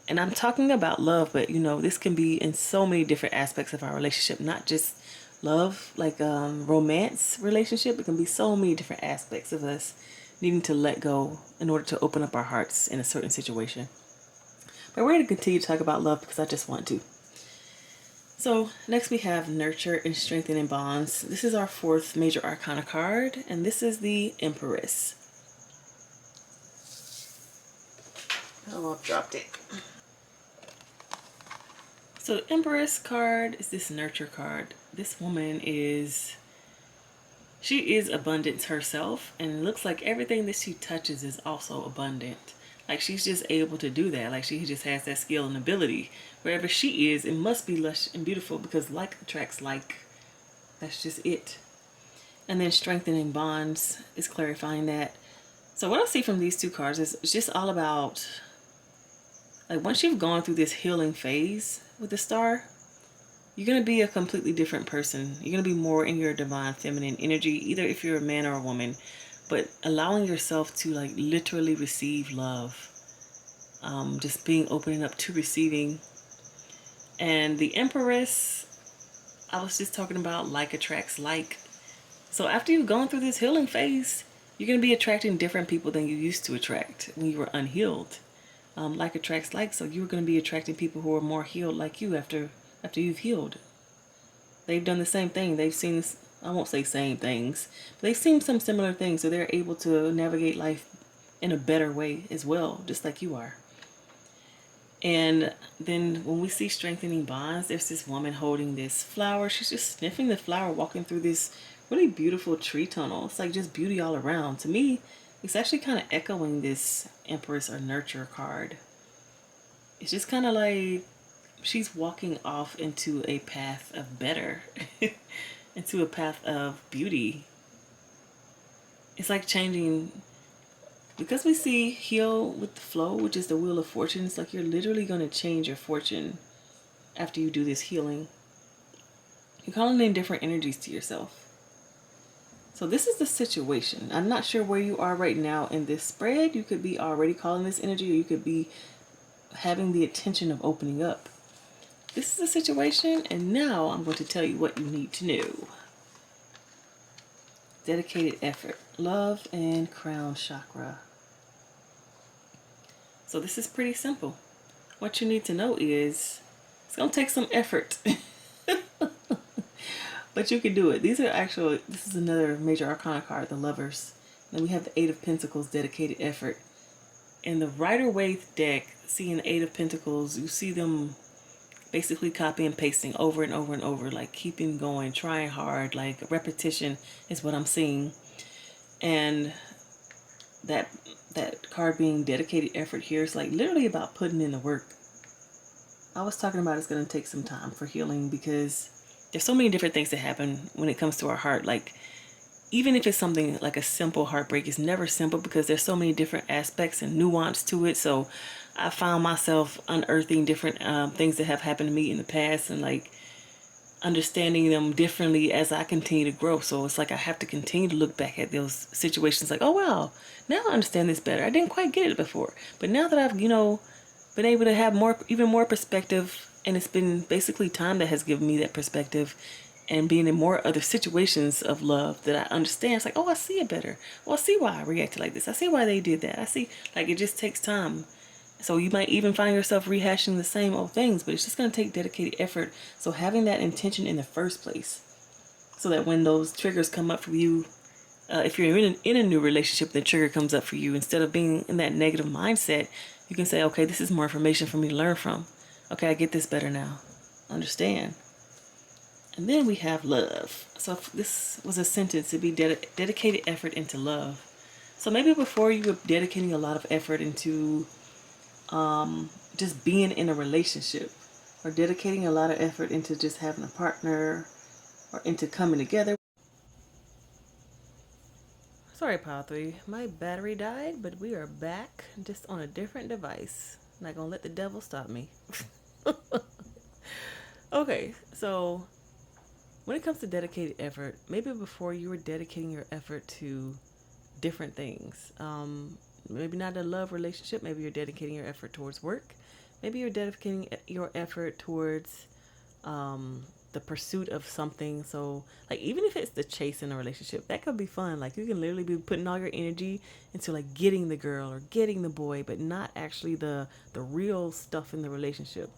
And I'm talking about love, but this can be in so many different aspects of our relationship, not just love, like romance relationship. It can be so many different aspects of us needing to let go in order to open up our hearts in a certain situation. But we're going to continue to talk about love because I just want to. So next we have Nurture and Strengthening Bonds. This is our fourth major arcana card, and this is the Empress. Oh, I've dropped it. So the Empress card is this nurture card. This woman she is abundance herself, and it looks like everything that she touches is also abundant. Like she's just able to do that. Like she just has that skill and ability. Wherever she is, it must be lush and beautiful because like attracts like. That's just it. And then Strengthening Bonds is clarifying that. So what I see from these two cards is it's just all about, like, once you've gone through this healing phase with the star, you're going to be a completely different person. You're going to be more in your divine feminine energy, either if you're a man or a woman, but allowing yourself to like literally receive love. Just being opening up to receiving. And the Empress, I was just talking about like attracts like. So after you've gone through this healing phase, you're going to be attracting different people than you used to attract when you were unhealed. Like attracts like, so you're going to be attracting people who are more healed like you after you've healed. They've done the same thing. They've seen, I won't say same things, but they've seen some similar things, so they're able to navigate life in a better way as well, just like you are. And then when we see Strengthening Bonds, there's this woman holding this flower. She's just sniffing the flower, walking through this really beautiful tree tunnel. It's like just beauty all around. To me, it's actually kind of echoing this Empress or Nurture card. It's just kind of like she's walking off into a path of better, into a path of beauty. It's like changing, because we see heal with the flow, which is the Wheel of Fortune. It's like you're literally going to change your fortune after you do this healing. You're calling in different energies to yourself. So this is the situation. I'm not sure where you are right now in this spread. You could be already calling this energy, or you could be having the intention of opening up. This is the situation, and now I'm going to tell you what you need to know. Dedicated effort, love, and crown chakra. So this is pretty simple. What you need to know is it's going to take some effort. But you can do it. This is another major arcana card, the Lovers. Then we have the Eight of Pentacles, dedicated effort. In the Rider-Waite deck, seeing the Eight of Pentacles, you see them basically copy and pasting over and over and over, like keeping going, trying hard, like repetition is what I'm seeing. And that card being dedicated effort here is like literally about putting in the work. I was talking about it's going to take some time for healing because there's so many different things that happen when it comes to our heart. Like, even if it's something like a simple heartbreak, it's never simple because there's so many different aspects and nuance to it. So I found myself unearthing different things that have happened to me in the past and like understanding them differently as I continue to grow. So it's like I have to continue to look back at those situations like, oh wow, now I understand this better. I didn't quite get it before, but now that I've been able to have even more perspective, and it's been basically time that has given me that perspective, and being in more other situations of love that I understand. It's like, oh, I see it better. Oh, I see why I reacted like this. I see why they did that. I see, like, it just takes time. So you might even find yourself rehashing the same old things, but it's just going to take dedicated effort. So having that intention in the first place, so that when those triggers come up for you, if you're in a new relationship, the trigger comes up for you, instead of being in that negative mindset, you can say, okay, this is more information for me to learn from. Okay, I get this better now. Understand. And then we have love. So if this was a sentence, it'd be dedicated effort into love. So maybe before you were dedicating a lot of effort into just being in a relationship. or dedicating a lot of effort into just having a partner or into coming together. Sorry, Pile 3. My battery died, but we are back just on a different device. Not gonna let the devil stop me. Okay, so when it comes to dedicated effort, maybe before you were dedicating your effort to different things. Maybe not a love relationship. Maybe you're dedicating your effort towards work. Maybe you're dedicating your effort towards the pursuit of something. So, like, even if it's the chase in a relationship, that could be fun. Like, you can literally be putting all your energy into like getting the girl or getting the boy, but not actually the real stuff in the relationship.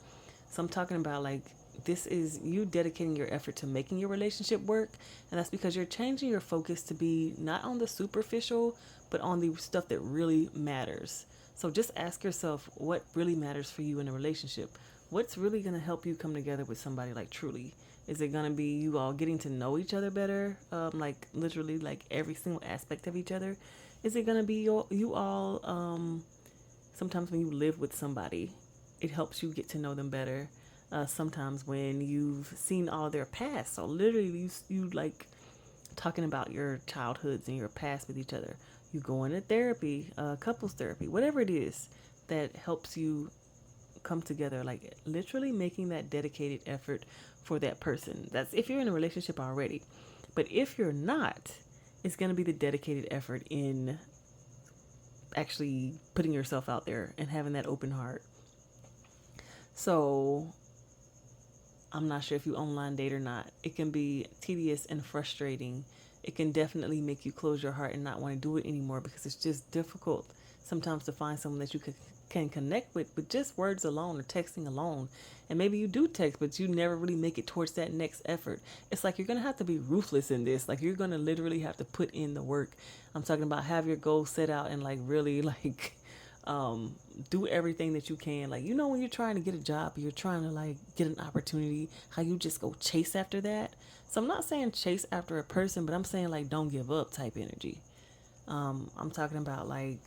So I'm talking about like this is you dedicating your effort to making your relationship work, and that's because you're changing your focus to be not on the superficial, but on the stuff that really matters. So just ask yourself what really matters for you in a relationship. What's really going to help you come together with somebody like truly? Is it going to be you all getting to know each other better, like literally like every single aspect of each other? Is it going to be you all sometimes when you live with somebody, it helps you get to know them better. Sometimes when you've seen all their past, so literally you like talking about your childhoods and your past with each other. You go into therapy, couples therapy, whatever it is that helps you come together, like literally making that dedicated effort for that person. That's if you're in a relationship already. But if you're not, it's going to be the dedicated effort in actually putting yourself out there and having that open heart. So I'm not sure if you online date or not. It can be tedious and frustrating. It can definitely make you close your heart and not want to do it anymore because it's just difficult sometimes to find someone that you can connect with just words alone or texting alone. And maybe you do text, but you never really make it towards that next effort. It's like you're going to have to be ruthless in this. Like you're going to literally have to put in the work. I'm talking about have your goals set out and like really like do everything that you can. Like, you know, when you're trying to get a job, you're trying to like get an opportunity, how you just go chase after that. So I'm not saying chase after a person, but I'm saying like don't give up type energy. I'm talking about like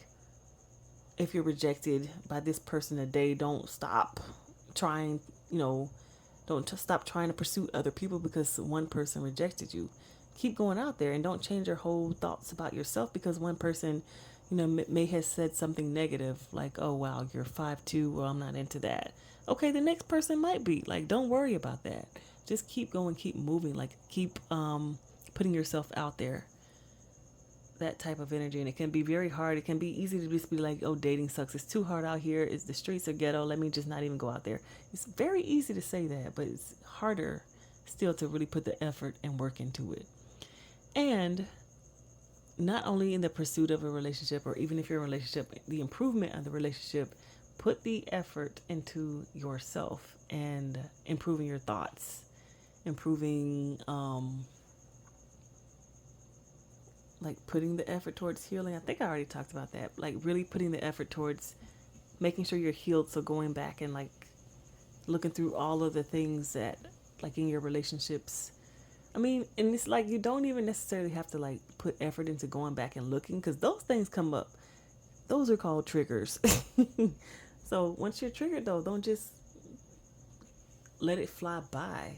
if you're rejected by this person today, don't stop trying, you know, don't stop trying to pursue other people because one person rejected you. Keep going out there and don't change your whole thoughts about yourself because one person, you know, may have said something negative like, oh, wow, you're 5'2", well, I'm not into that. Okay, the next person might be. Like, don't worry about that. Just keep going, keep moving. Like, keep putting yourself out there, that type of energy. And it can be very hard. It can be easy to just be like, oh, dating sucks, it's too hard out here, it's the streets are ghetto, let me just not even go out there. It's very easy to say that, but it's harder still to really put the effort and work into it. And not only in the pursuit of a relationship or even if you're in a relationship, the improvement of the relationship, put the effort into yourself and improving your thoughts, improving like putting the effort towards healing. I think I already talked about that. Like really putting the effort towards making sure you're healed. So going back and like looking through all of the things that like in your relationships. I mean, and it's like you don't even necessarily have to like put effort into going back and looking because those things come up. Those are called triggers. So once you're triggered though, don't just let it fly by.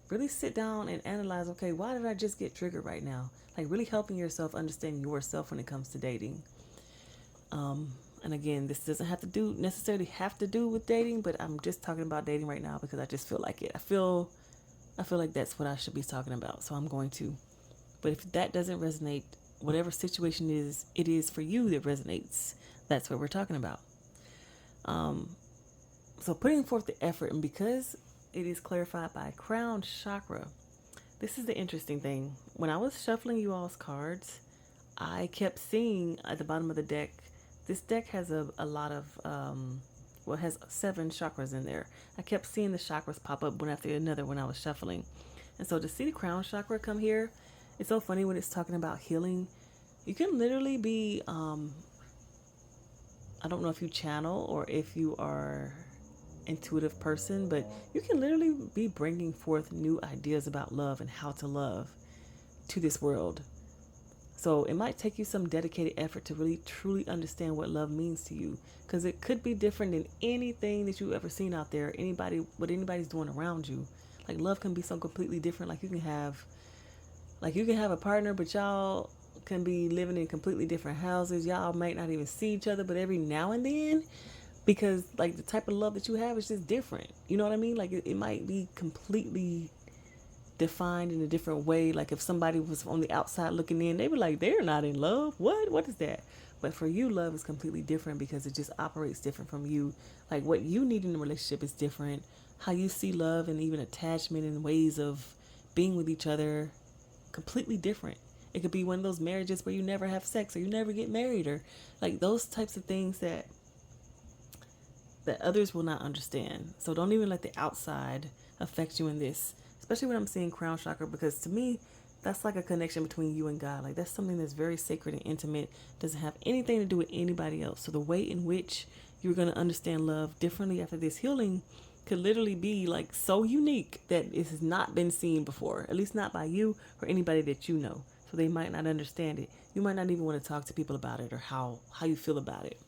Really sit down and analyze, okay, why did I just get triggered right now? Like really helping yourself understand yourself when it comes to dating. And again, this doesn't have to do necessarily have to do with dating, but I'm just talking about dating right now because I just feel like it. I feel like that's what I should be talking about. So I'm going to. But if that doesn't resonate, whatever situation it is for you that resonates, that's what we're talking about. So putting forth the effort, and because it is clarified by crown chakra, this is the interesting thing. When I was shuffling you all's cards, I kept seeing at the bottom of the deck, this deck has a lot of, it has 7 chakras in there. I kept seeing the chakras pop up one after another when I was shuffling. And so to see the crown chakra come here, it's so funny when it's talking about healing. You can literally be, I don't know if you channel or if you are intuitive person, but you can literally be bringing forth new ideas about love and how to love to this world. So it might take you some dedicated effort to really truly understand what love means to you, because it could be different than anything that you've ever seen out there, what anybody's doing around you. Like love can be so completely different. Like you can have a partner, but y'all can be living in completely different houses. Y'all might not even see each other, but every now and then, because like the type of love that you have is just different. You know what I mean? Like it might be completely defined in a different way. Like if somebody was on the outside looking in, they were like, they're not in love. What is that? But for you, love is completely different because it just operates different from you. Like what you need in a relationship is different. How you see love and even attachment and ways of being with each other, completely different. It could be one of those marriages where you never have sex or you never get married, or like those types of things that others will not understand. So don't even let the outside affect you in this, especially when I'm seeing crown chakra, because to me, that's like a connection between you and God. Like that's something that's very sacred and intimate, doesn't have anything to do with anybody else. So the way in which you're going to understand love differently after this healing could literally be like so unique that it has not been seen before, at least not by you or anybody that you know. So they might not understand it. You might not even want to talk to people about it or how you feel about it.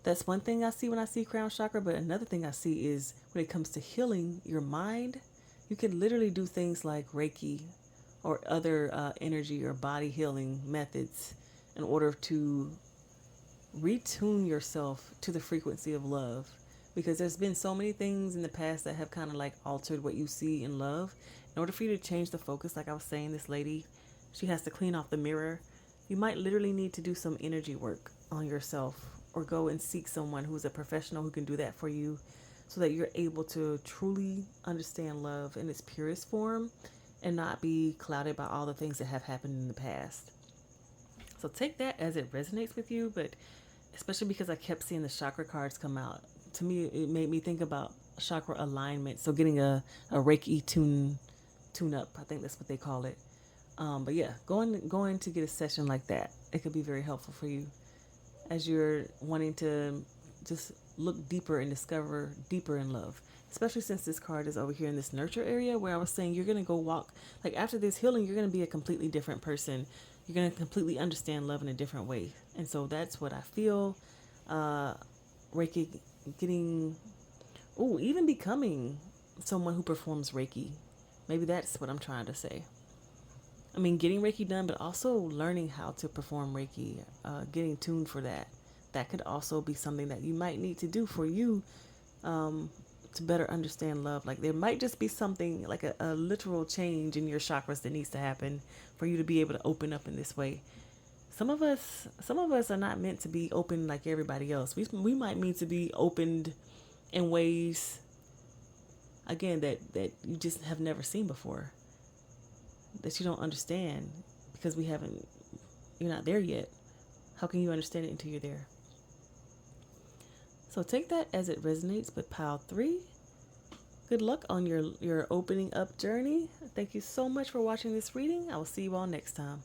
That's one thing I see when I see crown chakra, but another thing I see is when it comes to healing your mind, you can literally do things like Reiki or other energy or body healing methods in order to retune yourself to the frequency of love. Because there's been so many things in the past that have kind of like altered what you see in love. In order for you to change the focus, like I was saying, this lady, she has to clean off the mirror. You might literally need to do some energy work on yourself or go and seek someone who's a professional who can do that for you so that you're able to truly understand love in its purest form and not be clouded by all the things that have happened in the past. So take that as it resonates with you, but especially because I kept seeing the chakra cards come out. To me, it made me think about chakra alignment. So getting a Reiki tune up, I think that's what they call it. But yeah, going to get a session like that, it could be very helpful for you as you're wanting to just look deeper and discover deeper in love. Especially since this card is over here in this nurture area where I was saying you're going to go walk, like after this healing, you're going to be a completely different person. You're going to completely understand love in a different way. And so that's what I feel. Reiki, getting, even becoming someone who performs Reiki. Maybe that's what I'm trying to say. I mean, getting Reiki done, but also learning how to perform Reiki, getting tuned for that. That could also be something that you might need to do for you to better understand love. Like there might just be something like a literal change in your chakras that needs to happen for you to be able to open up in this way. Some of us are not meant to be open like everybody else. We might need to be opened in ways, again, that you just have never seen before, that you don't understand because you're not there yet. How can you understand it until you're there? So take that as it resonates with pile 3. Good luck on your opening up journey. Thank you so much for watching this reading. I will see you all next time.